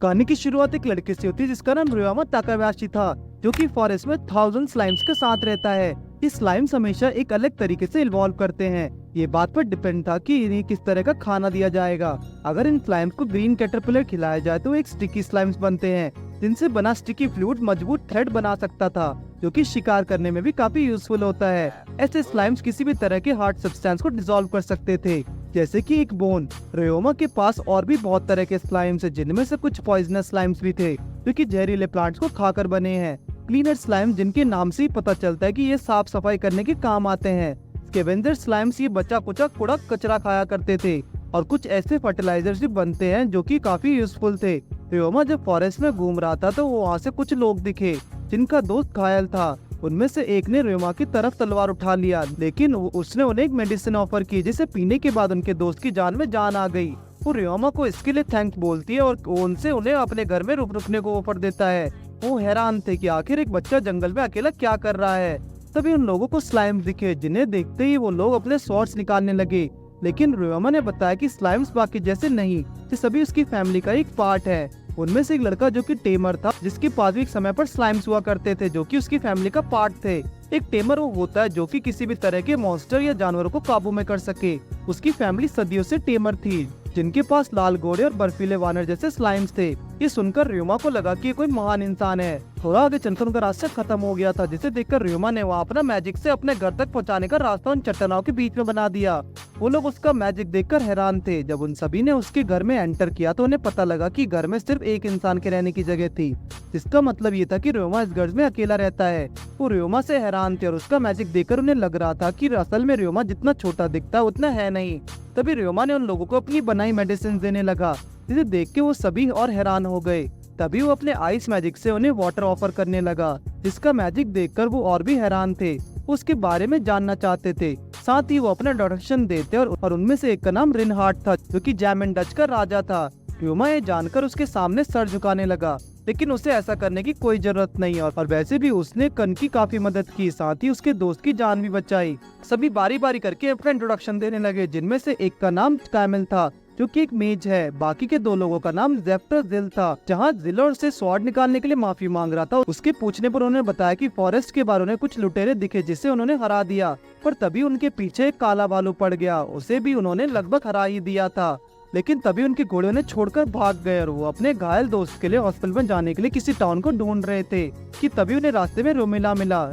कहानी की शुरुआत एक लड़के से होती है जिसका नाम रुयामा ताकायाशी था, जो कि फॉरेस्ट में 1000 स्लाइम्स के साथ रहता है। ये स्लाइम्स हमेशा एक अलग तरीके से इन्वॉल्व करते हैं। ये बात पर डिपेंड था कि इन्हें किस तरह का खाना दिया जाएगा। अगर इन स्लाइम्स को ग्रीन कैटरपिलर खिलाया जाए तो एक स्टिकी स्लाइम्स बनते हैं, जिनसे बना स्टिकी फ्लूइड मजबूत थ्रेड बना सकता था, जो कि शिकार करने में भी काफी यूजफुल होता है। ऐसे स्लाइम्स किसी भी तरह के हार्ड सब्सटेंस को डिसॉल्व कर सकते थे, जैसे कि एक बोन। रुयामा के पास और भी बहुत तरह के स्लाइम्स है, जिनमें से कुछ पॉइजनस स्लाइम्स भी थे, जो कि जहरीले प्लांट्स को खाकर बने हैं। क्लीनर स्लाइम, जिनके नाम से ही पता चलता है कि ये साफ सफाई करने के काम आते हैं। स्कैवेंजर स्लाइम्स ये बचा कुचा कूड़ा कचरा खाया करते थे। और कुछ ऐसे फर्टिलाइजर्स भी बनते हैं जो कि काफी यूजफुल थे। रुयामा जब फॉरेस्ट में घूम रहा था तो वहाँ से कुछ लोग दिखे जिनका दोस्त घायल था। उनमें से एक ने रुयामा की तरफ तलवार उठा लिया, लेकिन उसने उन्हें एक मेडिसिन ऑफर की, जिसे पीने के बाद उनके दोस्त की जान में जान आ गई। वो रुयामा को इसके लिए थैंक्स बोलती है और उनसे उन्हें अपने घर में रुकने को ऑफर देता है। वो हैरान थे कि आखिर एक बच्चा जंगल में अकेला क्या कर रहा है। तभी उन लोगों को स्लाइम्स दिखे, जिन्हें देखते ही वो लोग अपने स्वॉर्ड्स निकालने लगे। लेकिन रुयामा ने बताया कि स्लाइम्स बाकी जैसे नहीं, ये सभी उसकी फैमिली का एक पार्ट है। उनमें से एक लड़का जो कि टेमर था, जिसके पास भी एक समय पर स्लाइम्स हुआ करते थे, जो कि उसकी फैमिली का पार्ट थे। एक टेमर वो होता है जो कि किसी भी तरह के मॉन्स्टर या जानवरों को काबू में कर सके। उसकी फैमिली सदियों से टेमर थी, जिनके पास लाल घोड़े और बर्फीले वानर जैसे स्लाइम्स थे। ये सुनकर रुयामा को लगा कि ये कोई महान इंसान है। थोड़ा आगे चलकर उनका रास्ता खत्म हो गया था, जिसे देखकर रुयामा ने वहाँ अपना मैजिक से अपने घर तक पहुँचाने का रास्ता उन चट्टानों के बीच में बना दिया। वो लोग उसका मैजिक देखकर हैरान थे। जब उन सभी ने उसके घर में एंटर किया तो उन्हें पता लगा कि घर में सिर्फ एक इंसान के रहने की जगह थी, जिसका मतलब ये था कि रुयामा इस घर में अकेला रहता है। वो रुयामा से हैरान थे और उसका मैजिक देखकर उन्हें लग रहा था कि असल में रुयामा जितना छोटा दिखता है उतना है नहीं। तभी रुयामा ने उन लोगों को अपनी बनाई मेडिसिन देने लगा, जिसे देख के वो सभी और हैरान हो गए। तभी वो अपने आइस मैजिक से उन्हें वाटर ऑफर करने लगा, जिसका मैजिक देखकर वो और भी हैरान थे। वो उसके बारे में जानना चाहते थे। साथ ही वो अपना इंट्रोडक्शन देते और उनमें से एक का नाम रिनहार्ट था, जो कि जैमन डच का राजा था। रुयामा ये जानकर उसके सामने सर झुकाने लगा, लेकिन उसे ऐसा करने की कोई जरूरत नहीं। और वैसे भी उसने कन की काफी मदद की, साथ ही उसके दोस्त की जान भी बचाई। सभी बारी बारी करके अपना इंट्रोडक्शन देने लगे, जिनमें से एक का नाम कैमल था, जो कि एक मेज है। बाकी के दो लोगों का नाम ज़ेफ्टर जिल था। जहाँ जिल से स्वॉर्ड निकालने के लिए माफी मांग रहा था, उसके पूछने पर उन्होंने बताया कि फॉरेस्ट के बारे में कुछ लुटेरे दिखे, जिससे उन्होंने हरा दिया। पर तभी उनके पीछे एक काला भालू पड़ गया, उसे भी उन्होंने लगभग हरा ही दिया था। लेकिन तभी उनके घोड़े उन्हें छोड़कर भाग गए और वो अपने घायल दोस्त के लिए हॉस्पिटल में जाने के लिए किसी टाउन को ढूंढ रहे थे कि तभी उन्हें रास्ते में रोमिला मिला।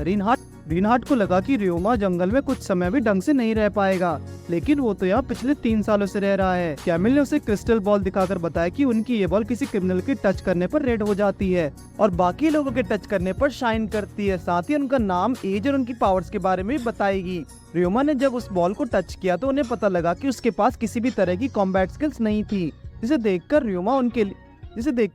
रिनहार्ट को लगा कि रुयामा जंगल में कुछ समय भी ढंग से नहीं रह पाएगा, लेकिन वो तो यहाँ पिछले 3 सालों से रह रहा है। कैमिल ने उसे क्रिस्टल बॉल दिखाकर बताया कि उनकी ये बॉल किसी क्रिमिनल के टच करने पर रेड हो जाती है और बाकी लोगों के टच करने पर शाइन करती है। साथ ही उनका नाम, एज और उनकी पावर्स के बारे में भी बताएगी। रुयामा ने जब उस बॉल को टच किया तो उन्हें पता लगा कि उसके पास किसी भी तरह की कॉम्बैट स्किल्स नहीं थी, जिसे देखकर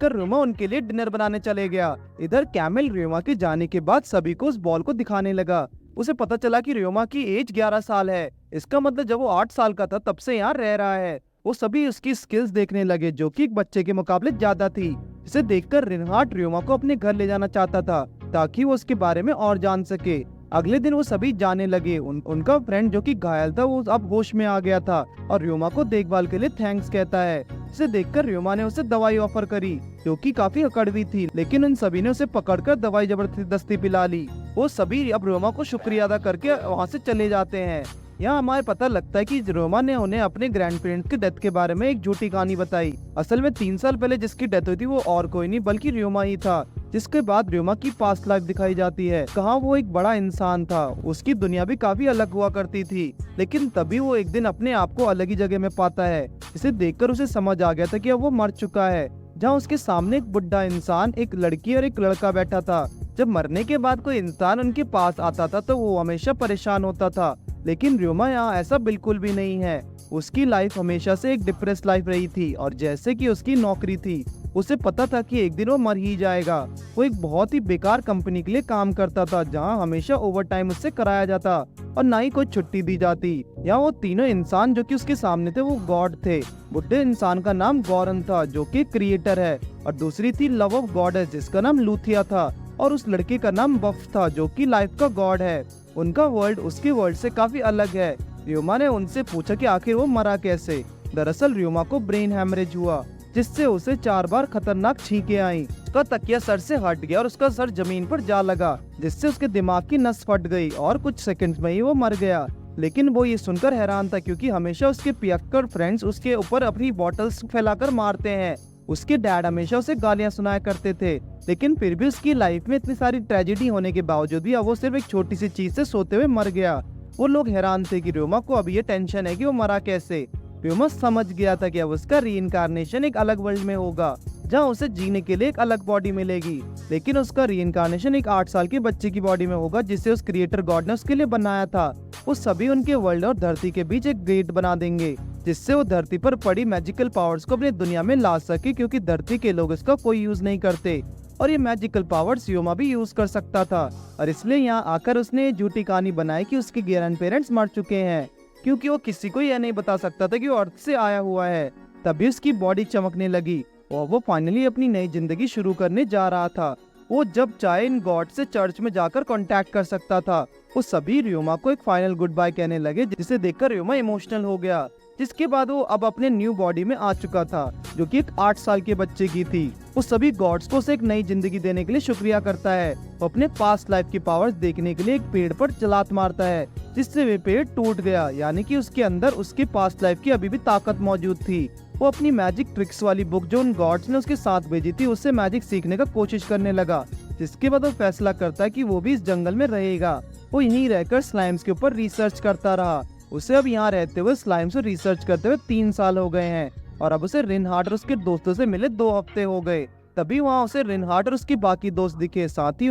रुयामा उनके लिए डिनर बनाने चले गया। इधर कैमिल रुयामा के जाने के बाद सभी को उस बॉल को दिखाने लगा। उसे पता चला कि रुयामा की एज 11 साल है। इसका मतलब जब वो 8 साल का था तब से यहाँ रह रहा है। वो सभी उसकी स्किल्स देखने लगे, जो कि एक बच्चे के मुकाबले ज्यादा थी। इसे देखकर रिनहार्ट रुयामा को अपने घर ले जाना चाहता था, ताकि वो उसके बारे में और जान सके। अगले दिन वो सभी जाने लगे। उनका फ्रेंड जो कि घायल था, वो अब होश में आ गया था और रुयामा को देखभाल के लिए थैंक्स कहता है। इसे देखकर रुयामा ने उसे दवाई ऑफर करी, जो कि काफी कड़वी थी, लेकिन उन सभी ने उसे पकड़कर दवाई जबरदस्ती पिला ली। वो सभी अब रुयामा को शुक्रिया अदा करके वहाँ से चले जाते हैं। यहाँ हमारे पता लगता है कि रुयामा ने उन्हें अपने ग्रैंड पेरेंट्स की डेथ के बारे में एक झूठी कहानी बताई। असल में 3 साल पहले जिसकी डेथ हुई थी वो और कोई नहीं बल्कि रुयामा ही था। जिसके बाद रुयामा की पास्ट लाइफ दिखाई जाती है, कहाँ वो एक बड़ा इंसान था। उसकी दुनिया भी काफी अलग हुआ करती थी, लेकिन तभी वो एक दिन अपने आप को अलग ही जगह में पाता है। इसे देखकर उसे समझ आ गया था कि अब वो मर चुका है। जहाँ उसके सामने एक बुढ़ा इंसान, एक लड़की और एक लड़का बैठा था। जब मरने के बाद कोई इंसान उनके पास आता था तो वो हमेशा परेशान होता था, लेकिन रुयामा यहाँ ऐसा बिल्कुल भी नहीं है। उसकी लाइफ हमेशा से एक डिप्रेस लाइफ रही थी और जैसे कि उसकी नौकरी थी, उसे पता था कि एक दिन वो मर ही जाएगा। वो एक बहुत ही बेकार कंपनी के लिए काम करता था, जहाँ हमेशा ओवर टाइम उससे कराया जाता और ना ही कोई छुट्टी दी जाती। यहाँ वो तीनों इंसान जो कि उसके सामने थे वो गॉड थे। बुढ़े इंसान का नाम गौरन था, जो कि क्रिएटर है, और दूसरी थी लव ऑफ गॉडेस, जिसका नाम लूथिया था, और उस लड़के का नाम बफ था, जो कि लाइफ का गॉड है। उनका वर्ल्ड उसके वर्ल्ड से काफी अलग है। रुयामा ने उनसे पूछा कि आखिर वो मरा कैसे। दरअसल रुयामा को ब्रेन हैमरेज हुआ जिससे उसे 4 बार खतरनाक छींकें आईं। उसका तकिया सर से हट गया और उसका सर जमीन पर जा लगा, जिससे उसके दिमाग की नस फट गई और कुछ सेकंड्स में ही वो मर गया। लेकिन वो ये सुनकर हैरान था, क्योंकि हमेशा उसके पियक्कर फ्रेंड्स उसके ऊपर अपनी बॉटल्स फैलाकर मारते हैं। उसके डैड हमेशा उसे गालियां सुनाया करते थे, लेकिन फिर भी उसकी लाइफ में इतनी सारी ट्रेजेडी होने के बावजूद भी अब वो सिर्फ एक छोटी सी चीज से सोते हुए मर गया। वो लोग हैरान थे कि रोमा को अब ये टेंशन है कि वो मरा कैसे। रोमा समझ गया था कि अब उसका रीइंकार्नेशन एक अलग वर्ल्ड में होगा, जहाँ उसे जीने के लिए एक अलग बॉडी मिलेगी। लेकिन उसका रीइंकार्नेशन एक 8 साल के बच्चे की बॉडी में होगा, जिसे उस क्रिएटर गॉड ने उसके लिए बनाया था। वो सभी उनके वर्ल्ड और धरती के बीच एक गेट बना देंगे, जिससे वो धरती पर पड़ी मैजिकल पावर्स को अपनी दुनिया में ला सके, क्योंकि धरती के लोग इसका कोई यूज नहीं करते और ये मैजिकल पावर्स योमा भी यूज कर सकता था। और इसलिए यहाँ आकर उसने ये झूठी कहानी बनाई कि उसके ग्रैंड पेरेंट्स मर चुके हैं, क्योंकि वो किसी को यह नहीं बता सकता था कि वो अर्थ से आया हुआ है। तभी उसकी बॉडी चमकने लगी और वो फाइनली अपनी नई जिंदगी शुरू करने जा रहा था। वो जब चाहे इन गॉड से चर्च में जाकर कांटेक्ट कर सकता था। वो सभी रियोमा को एक फाइनल गुड बाय कहने लगे, जिसे देखकर रियोमा इमोशनल हो गया। जिसके बाद वो अब अपने न्यू बॉडी में आ चुका था, जो कि एक 8 साल के बच्चे की थी। वो सभी गॉड्स को उसे एक नई जिंदगी देने के लिए शुक्रिया करता है। वो अपने पास्ट लाइफ की पावर्स देखने के लिए एक पेड़ पर लात मारता है, जिससे वे पेड़ टूट गया, यानी कि उसके अंदर उसके पास्ट लाइफ की अभी भी ताकत मौजूद थी। वो अपनी मैजिक ट्रिक्स वाली बुक जो उन गॉड्स ने उसके साथ भेजी थी, उससे मैजिक सीखने का कोशिश करने लगा। जिसके बाद वो फैसला करता है कि वो भी इस जंगल में रहेगा। वो यहीं रहकर स्लाइम्स के ऊपर रिसर्च करता रहा। उसे अब यहाँ रहते हुए स्लाइम्स पर रिसर्च करते हुए 3 साल हो गए हैं और अब उसे रिनहार्ट और उसके दोस्तों से मिले 2 हफ्ते हो गए। तभी वहाँ उसे रिनहार्ट और उसके बाकी दोस्त दिखे, साथ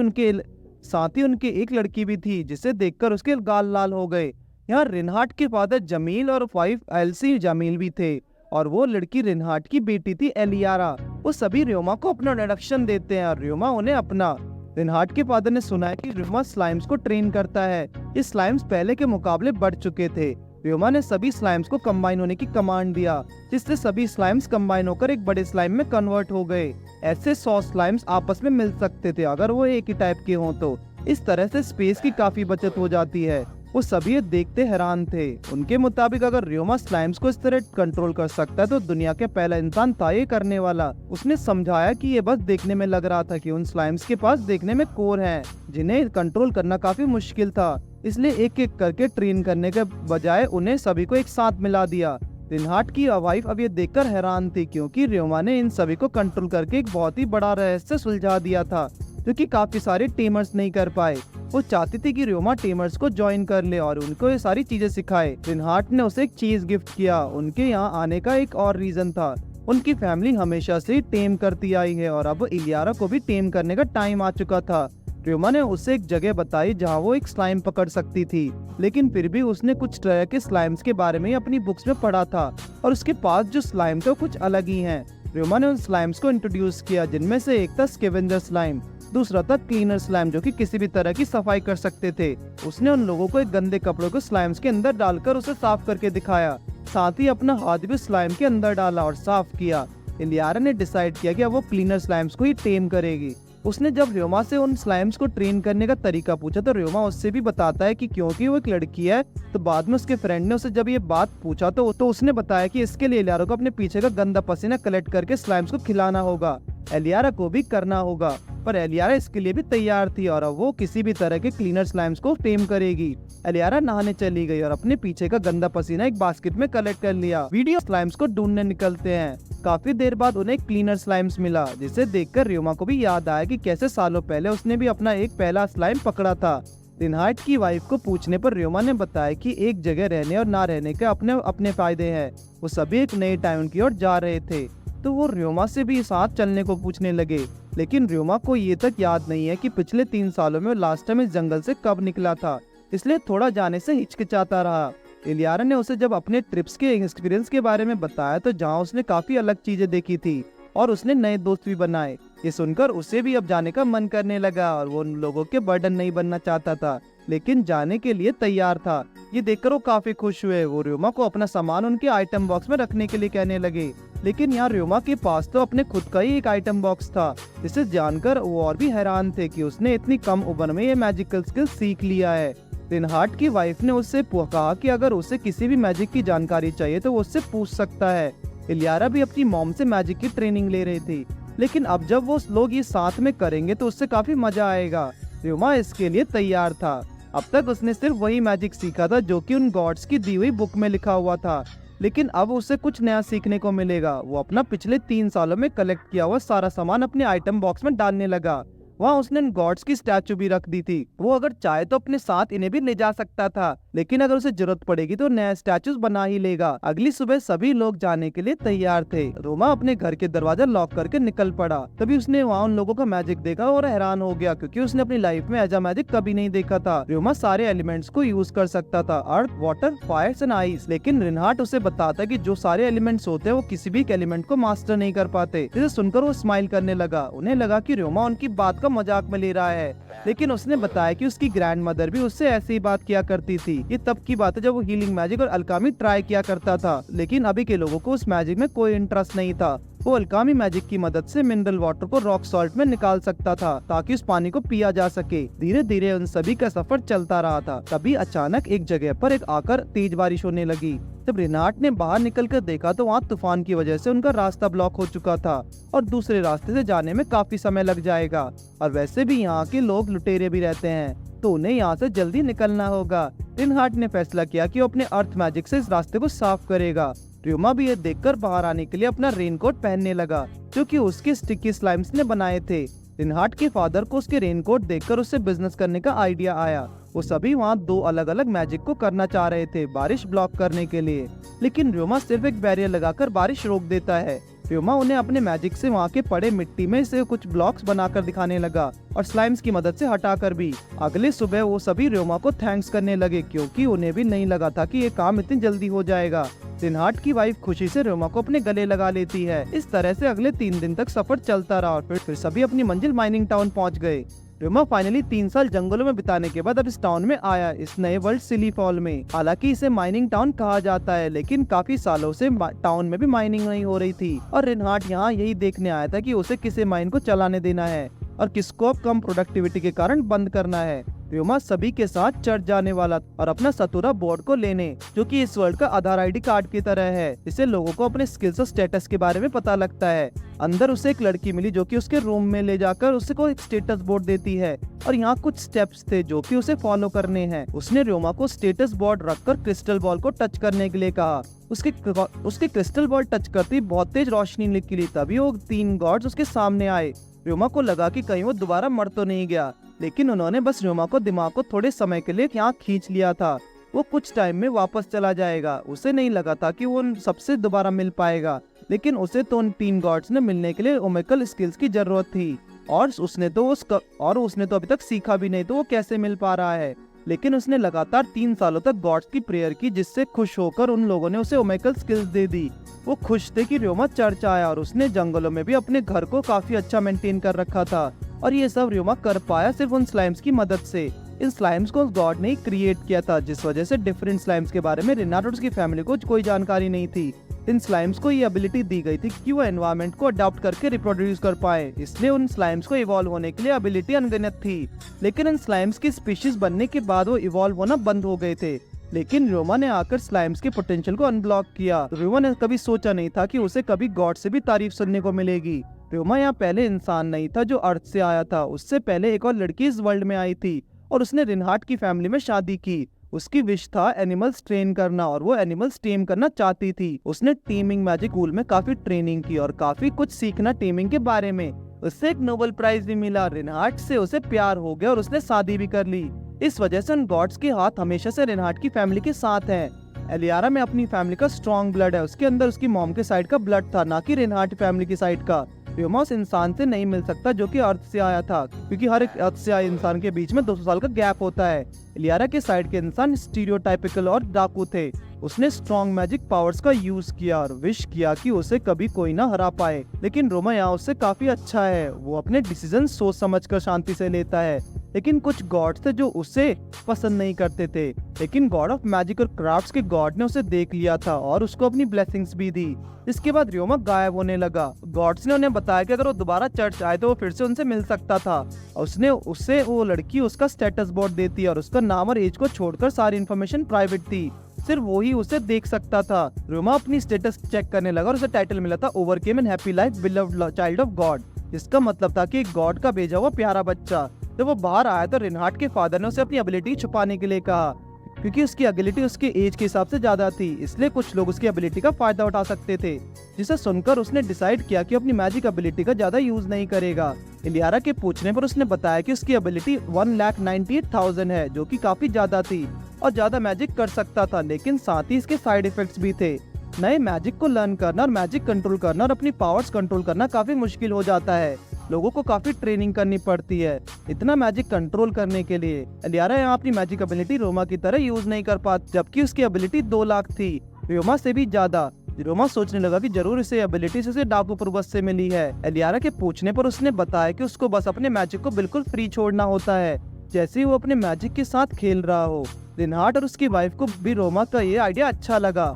ही उनके एक लड़की भी थी, जिसे देखकर उसके गाल लाल हो गए। यहाँ रिनहार्ट के फादर जमील और वाइफ एल्सी जमील भी थे और वो लड़की रिनहार्ट की बेटी थी एलियारा। वो सभी रियोमा को अपना इंट्रोडक्शन देते हैं और रियोमा उन्हें अपना। रिनहार्ट के फादर ने सुना है कि रियोमा स्लाइम्स को ट्रेन करता है। ये स्लाइम्स पहले के मुकाबले बढ़ चुके थे। रियोमा ने सभी स्लाइम्स को कंबाइन होने की कमांड दिया, जिससे सभी स्लाइम्स कंबाइन होकर एक बड़े स्लाइम में कन्वर्ट हो गए। ऐसे 100 स्लाइम्स आपस में मिल सकते थे अगर वो एक ही टाइप के हों तो। इस तरह से स्पेस की काफी बचत हो जाती है। वो सभी ये देखते हैरान थे। उनके मुताबिक अगर रियोमा स्लाइम्स को इस तरह कंट्रोल कर सकता है तो दुनिया के पहला इंसान था ये करने वाला। उसने समझाया कि ये बस देखने में लग रहा था कि उन स्लाइम्स के पास देखने में कोर हैं, जिन्हें कंट्रोल करना काफी मुश्किल था। इसलिए एक एक करके ट्रेन करने के बजाय उन्हें सभी को एक साथ मिला दिया। रिनहार्ट की वाइफ अब ये देखकर हैरान थी, क्योंकि रियोमा ने इन सभी को कंट्रोल करके एक बहुत ही बड़ा रहस्य सुलझा दिया था, जो कि काफी सारे टेमर्स नहीं कर पाए। वो चाहती थी कि रियोमा टेमर्स को ज्वाइन कर ले और उनको ये सारी चीजें सिखाए। रिनहार्ट ने उसे एक चीज गिफ्ट किया। उनके यहाँ आने का एक और रीजन था। उनकी फैमिली हमेशा से टेम करती आई है और अब इलियारा को भी टेम करने का टाइम आ चुका था। रियोमा ने उसे एक जगह बताई जहाँ वो एक स्लाइम पकड़ सकती थी, लेकिन फिर भी उसने कुछ तरह के स्लाइम्स के बारे में अपनी बुक्स में पढ़ा था और उसके पास जो स्लाइम थे वो कुछ अलग ही हैं। रियोमा ने उन स्लाइम्स को इंट्रोड्यूस किया, जिनमें से एक था स्कैवेंजर स्लाइम, दूसरा था क्लीनर स्लाइम, जो कि किसी भी तरह की सफाई कर सकते थे। उसने उन लोगों को एक गंदे कपड़ों को स्लाइम्स के अंदर डालकर उसे साफ करके दिखाया। साथ ही अपना हाथ भी स्लाइम के अंदर डाला और साफ किया। इलियारा ने डिसाइड किया कि अब वो क्लीनर स्लाइम्स को ही टेम करेगी। उसने जब रियोमा से उन स्लाइम्स को ट्रेन करने का तरीका पूछा तो रियोमा उससे भी बताता है कि क्योंकि वो एक लड़की है, तो बाद में उसके फ्रेंड ने उसे जब ये बात पूछा तो उसने बताया कि इसके लिए इलियारा को अपने पीछे का गंदा पसीना कलेक्ट करके स्लाइम्स को खिलाना होगा। एलियारा को भी करना होगा, पर एलियारा इसके लिए भी तैयार थी और अब वो किसी भी तरह के क्लीनर स्लाइम्स को टेम करेगी। एलियारा नहाने चली गई और अपने पीछे का गंदा पसीना एक बास्केट में कलेक्ट कर लिया। वीडियो स्लाइम्स को ढूंढने निकलते हैं। काफी देर बाद उन्हें क्लीनर स्लाइम्स मिला, जिसे देखकर रियोमा को भी याद आया कि कैसे सालों पहले उसने भी अपना एक पहला स्लाइम पकड़ा था। रिनहार्ट की वाइफ को पूछने पर रियोमा ने बताया कि एक जगह रहने और ना रहने के अपने अपने फायदे हैं। वो सभी एक नए टाउन की ओर जा रहे थे, तो वो रियोमा से भी साथ चलने को पूछने लगे। लेकिन रियोमा को ये तक याद नहीं है कि पिछले 3 सालों में लास्ट टाइम इस जंगल से कब निकला था, इसलिए थोड़ा जाने से हिचकिचाता रहा। इलियारा ने उसे जब अपने ट्रिप्स के एक्सपीरियंस के बारे में बताया तो जहाँ उसने काफी अलग चीजें देखी थी और उसने नए दोस्त भी बनाए। ये सुनकर उसे भी अब जाने का मन करने लगा और वो उन लोगों के बर्डन नहीं बनना चाहता था, लेकिन जाने के लिए तैयार था। ये देखकर वो काफी खुश हुए। वो रियोमा को अपना सामान उनके आइटम बॉक्स में रखने के लिए कहने लगे, लेकिन यहाँ रियोमा के पास तो अपने खुद का ही एक आइटम बॉक्स था, जिसे जानकर वो और भी हैरान थे कि उसने इतनी कम उम्र में ये मैजिकल स्किल सीख लिया है। रिनहार्ट की वाइफ ने उससे कहा कि अगर उसे किसी भी मैजिक की जानकारी चाहिए तो वो उससे पूछ सकता है। इलियारा भी अपनी मॉम से मैजिक की ट्रेनिंग ले रही थी, लेकिन अब जब वो लोग ये साथ में करेंगे तो उससे काफी मजा आएगा। र्यूमा इसके लिए तैयार था। अब तक उसने सिर्फ वही मैजिक सीखा था जो कि उन गॉड्स की दी हुई बुक में लिखा हुआ था, लेकिन अब उसे कुछ नया सीखने को मिलेगा। वो अपना पिछले 3 सालों में कलेक्ट किया हुआ सारा सामान अपने आइटम बॉक्स में डालने लगा। वहाँ उसने इन गॉड्स की स्टैचू भी रख दी थी। वो अगर चाहे तो अपने साथ इन्हें भी ले जा सकता था, लेकिन अगर उसे जरूरत पड़ेगी तो नया स्टैचूज बना ही लेगा। अगली सुबह सभी लोग जाने के लिए तैयार थे। रोमा अपने घर के दरवाजा लॉक करके निकल पड़ा। तभी उसने वहाँ उन लोगों का मैजिक देखा और हैरान हो गया, क्योंकि उसने अपनी लाइफ में ऐसा मैजिक कभी नहीं देखा था। रोमा सारे एलिमेंट्स को यूज कर सकता था, अर्थ, वाटर, फायर एंड आइस, लेकिन रिनहार्ट उसे बताता कि जो सारे एलिमेंट्स होते हैं वो किसी भी एक एलिमेंट को मास्टर नहीं कर पाते। जिसे सुनकर वो स्माइल करने लगा। उन्हें लगा कि रोमा उनकी बात का मजाक में ले रहा है, लेकिन उसने बताया कि उसकी ग्रैंड मदर भी उससे ऐसी ही बात किया करती थी। ये तब की बात है जब वो हीलिंग मैजिक और अल्कामी ट्राई किया करता था, लेकिन अभी के लोगों को उस मैजिक में कोई इंटरेस्ट नहीं था। वो अल्कामी मैजिक की मदद से मिनरल वाटर को रॉक सॉल्ट में निकाल सकता था ताकि उस पानी को पिया जा सके। धीरे धीरे उन सभी का सफर चलता रहा था। तभी अचानक एक जगह पर एक आकर तेज बारिश होने लगी। जब रिनहार्ट ने बाहर निकलकर देखा तो वहाँ तूफान की वजह से उनका रास्ता ब्लॉक हो चुका था और दूसरे रास्ते से जाने में काफी समय लग जाएगा। और वैसे भी यहाँ के लोग लुटेरे भी रहते हैं, तो उन्हें यहाँ से जल्दी निकलना होगा। रिनहार्ट ने फैसला किया कि वो अपने अर्थ मैजिक से इस रास्ते को साफ करेगा। र्यूमा भी ये देखकर बाहर आने के लिए अपना रेनकोट पहनने लगा, जो कि उसके स्टिकी स्लाइम्स ने बनाए थे। रिनहार्ट के फादर को उसके रेनकोट देखकर उससे बिजनेस करने का आइडिया आया। वो सभी वहाँ 2 अलग अलग मैजिक को करना चाह रहे थे बारिश ब्लॉक करने के लिए, लेकिन र्यूमा सिर्फ एक बैरियर लगाकर बारिश रोक देता है। र्यूमा उन्हें अपने मैजिक से वहाँ के पड़े मिट्टी में से कुछ ब्लॉक्स बनाकर दिखाने लगा और स्लाइम्स की मदद से हटाकर भी। अगले सुबह वो सभी र्यूमा को थैंक्स करने लगे, क्योंकि उन्हें भी नहीं लगा था कि ये काम इतनी जल्दी हो जाएगा। रिनहार्ट की वाइफ खुशी से र्यूमा को अपने गले लगा लेती है। इस तरह से अगले 3 दिन तक सफर चलता रहा और फिर सभी अपनी मंजिल माइनिंग टाउन पहुँच गए। र्यूमा फाइनली 3 साल जंगलों में बिताने के बाद अब इस टाउन में आया, इस नए वर्ल्ड सिली फॉल में। हालांकि इसे माइनिंग टाउन कहा जाता है, लेकिन काफी सालों से टाउन में भी माइनिंग नहीं हो रही थी और रिनहार्ट यहाँ यही देखने आया था कि उसे किसे माइन को चलाने देना है और किसको अब कम प्रोडक्टिविटी के कारण बंद करना है। र्यूमा सभी के साथ चर्च जाने वाला और अपना सतुरा बोर्ड को लेने, जो कि इस वर्ल्ड का आधार आईडी कार्ड की तरह है। इससे लोगों को अपने स्किल्स और स्टेटस के बारे में पता लगता है। अंदर उसे एक लड़की मिली जो कि उसके रूम में ले जाकर उसे को एक स्टेटस बोर्ड देती है और यहाँ कुछ स्टेप्स थे जो कि उसे फॉलो करने हैं। उसने र्यूमा को स्टेटस बोर्ड रखकर क्रिस्टल बॉल को टच करने के लिए कहा। उसके क्रिस्टल बॉल टच करते ही बहुत तेज रोशनी निकली। तभी वो 3 गॉड्स उसके सामने आए। र्यूमा को लगा कि कहीं वो दोबारा मर तो नहीं गया, लेकिन उन्होंने बस र्यूमा को दिमाग को थोड़े समय के लिए यहाँ खींच लिया था। वो कुछ टाइम में वापस चला जाएगा। उसे नहीं लगा था कि वो उन सबसे दोबारा मिल पाएगा, लेकिन उसे तो उन 3 गॉड्स ने मिलने के लिए ओमेकल स्किल्स की जरूरत थी और उसने तो अभी तक सीखा भी नहीं, तो वो कैसे मिल पा रहा है। लेकिन उसने लगातार 3 सालों तक गॉड्स की प्रेयर की, जिससे खुश होकर उन लोगों ने उसे ओमेकल स्किल्स दे दी। वो खुश थे कि र्यूमा चर्च आया और उसने जंगलों में भी अपने घर को काफी अच्छा मेंटेन कर रखा था और ये सब र्यूमा कर पाया सिर्फ उन स्लाइम्स की मदद से। इन स्लाइम्स को गॉड ने क्रिएट किया था, जिस वजह से डिफरेंट स्लाइम्स के बारे में रिनहार्ट और उसकी फैमिली को कोई जानकारी नहीं थी। इन स्लाइम्स को ये एबिलिटी दी गई थी कि वो एनवायरनमेंट को अडॉप्ट करके रिप्रोड्यूस कर पाए, इसलिए उन स्लाइम्स को इवॉल्व होने के लिए एबिलिटी अनगिनत थी। लेकिन इन स्लाइम्स की स्पीशीज बनने के बाद वो इवॉल्व होना बंद हो गए थे। लेकिन र्यूमा ने आकर स्लाइम्स के पोटेंशियल को अनब्लॉक किया। र्यूमा ने कभी सोचा नहीं था कि उसे कभी गॉड से भी तारीफ सुनने को मिलेगी। र्यूमा यहाँ पहले इंसान नहीं था जो अर्थ से आया था। उससे पहले एक और लड़की इस वर्ल्ड में आई थी और उसने रिनहार्ट की फैमिली में शादी की। उसकी विश था एनिमल्स ट्रेन करना और वो एनिमल्स टेम करना चाहती थी। उसने टीमिंग मैजिक स्कूल में काफी ट्रेनिंग की और काफी कुछ सीखना टीमिंग के बारे में। उससे एक नोबेल प्राइज भी मिला। रिनहार्ट से उसे प्यार हो गया और उसने शादी भी कर ली। इस वजह से उन गॉड्स के हाथ हमेशा से रिनहार्ट की फैमिली के साथ हैं। एलियारा में अपनी फैमिली का स्ट्रॉन्ग ब्लड है। उसके अंदर उसकी मॉम के साइड का ब्लड था, ना कि रिनहार्ट फैमिली की साइड का। र्यूमा उस इंसान से नहीं मिल सकता जो कि अर्थ से आया था, क्योंकि हर एक अर्थ से आए इंसान के बीच में 200 साल का गैप होता है। एलियारा के साइड के इंसान स्टीरियोटाइपिकल और डाकू थे। उसने स्ट्रॉन्ग मैजिक पावर्स का यूज किया और विश किया कि उसे कभी कोई ना हरा पाए। लेकिन र्यूमा यहाँ उससे काफी अच्छा है। वो अपने डिसीजन सोच समझकर शांति से लेता है। लेकिन कुछ गॉड्स थे जो उसे पसंद नहीं करते थे, लेकिन गॉड ऑफ मैजिक और क्राफ्ट्स के गॉड ने उसे देख लिया था और उसको अपनी ब्लेसिंग्स भी दी। इसके बाद र्यूमा गायब होने लगा। गॉड्स ने उन्हें बताया कि अगर वो दोबारा चर्च आए तो वो फिर से उनसे मिल सकता था। उससे वो लड़की उसका स्टेटस बोर्ड देती और उसका नाम और एज को छोड़कर सारी इन्फॉर्मेशन प्राइवेट थी। सिर्फ वो ही उसे देख सकता था। रोमा अपनी स्टेटस चेक करने लगा और उसे टाइटल मिला था overcame an happy life beloved child of God. इसका मतलब था कि एक गॉड का भेजा हुआ प्यारा बच्चा। जब वो बाहर आया तो रिनहार्ड के फादर ने उसे अपनी एबिलिटी छुपाने के लिए कहा, क्योंकि उसकी एबिलिटी उसके एज के हिसाब से ज्यादा थी, इसलिए कुछ लोग उसकी एबिलिटी का फायदा उठा सकते थे। जिसे सुनकर उसने डिसाइड किया कि अपनी मैजिक एबिलिटी का ज्यादा यूज नहीं करेगा। इलियारा के पूछने पर उसने बताया कि उसकी एबिलिटी 1,98,000 है, जो कि काफी ज्यादा थी और ज्यादा मैजिक कर सकता था, लेकिन साथ ही इसके साइड इफेक्ट्स भी थे। नए मैजिक को लर्न करना और मैजिक कंट्रोल करना और अपनी पावर्स कंट्रोल करना काफी मुश्किल हो जाता है। लोगों को काफी ट्रेनिंग करनी पड़ती है इतना मैजिक कंट्रोल करने के लिए। इलियारा यहाँ अपनी मैजिक एबिलिटी रोमा की तरह यूज नहीं कर पाती, जबकि उसकी एबिलिटी 2 लाख थी, रोमा से भी ज्यादा। रोमा सोचने लगा कि जरूर इसे एबिलिटी से डाकू पर्वत से मिली है। इलियारा के पूछने पर उसने बताया कि उसको बस अपने मैजिक को बिल्कुल फ्री छोड़ना होता है, जैसे ही वो अपने मैजिक के साथ खेल रहा हो। रिनहार्ड और उसकी वाइफ को भी रोमा का ये आइडिया अच्छा लगा।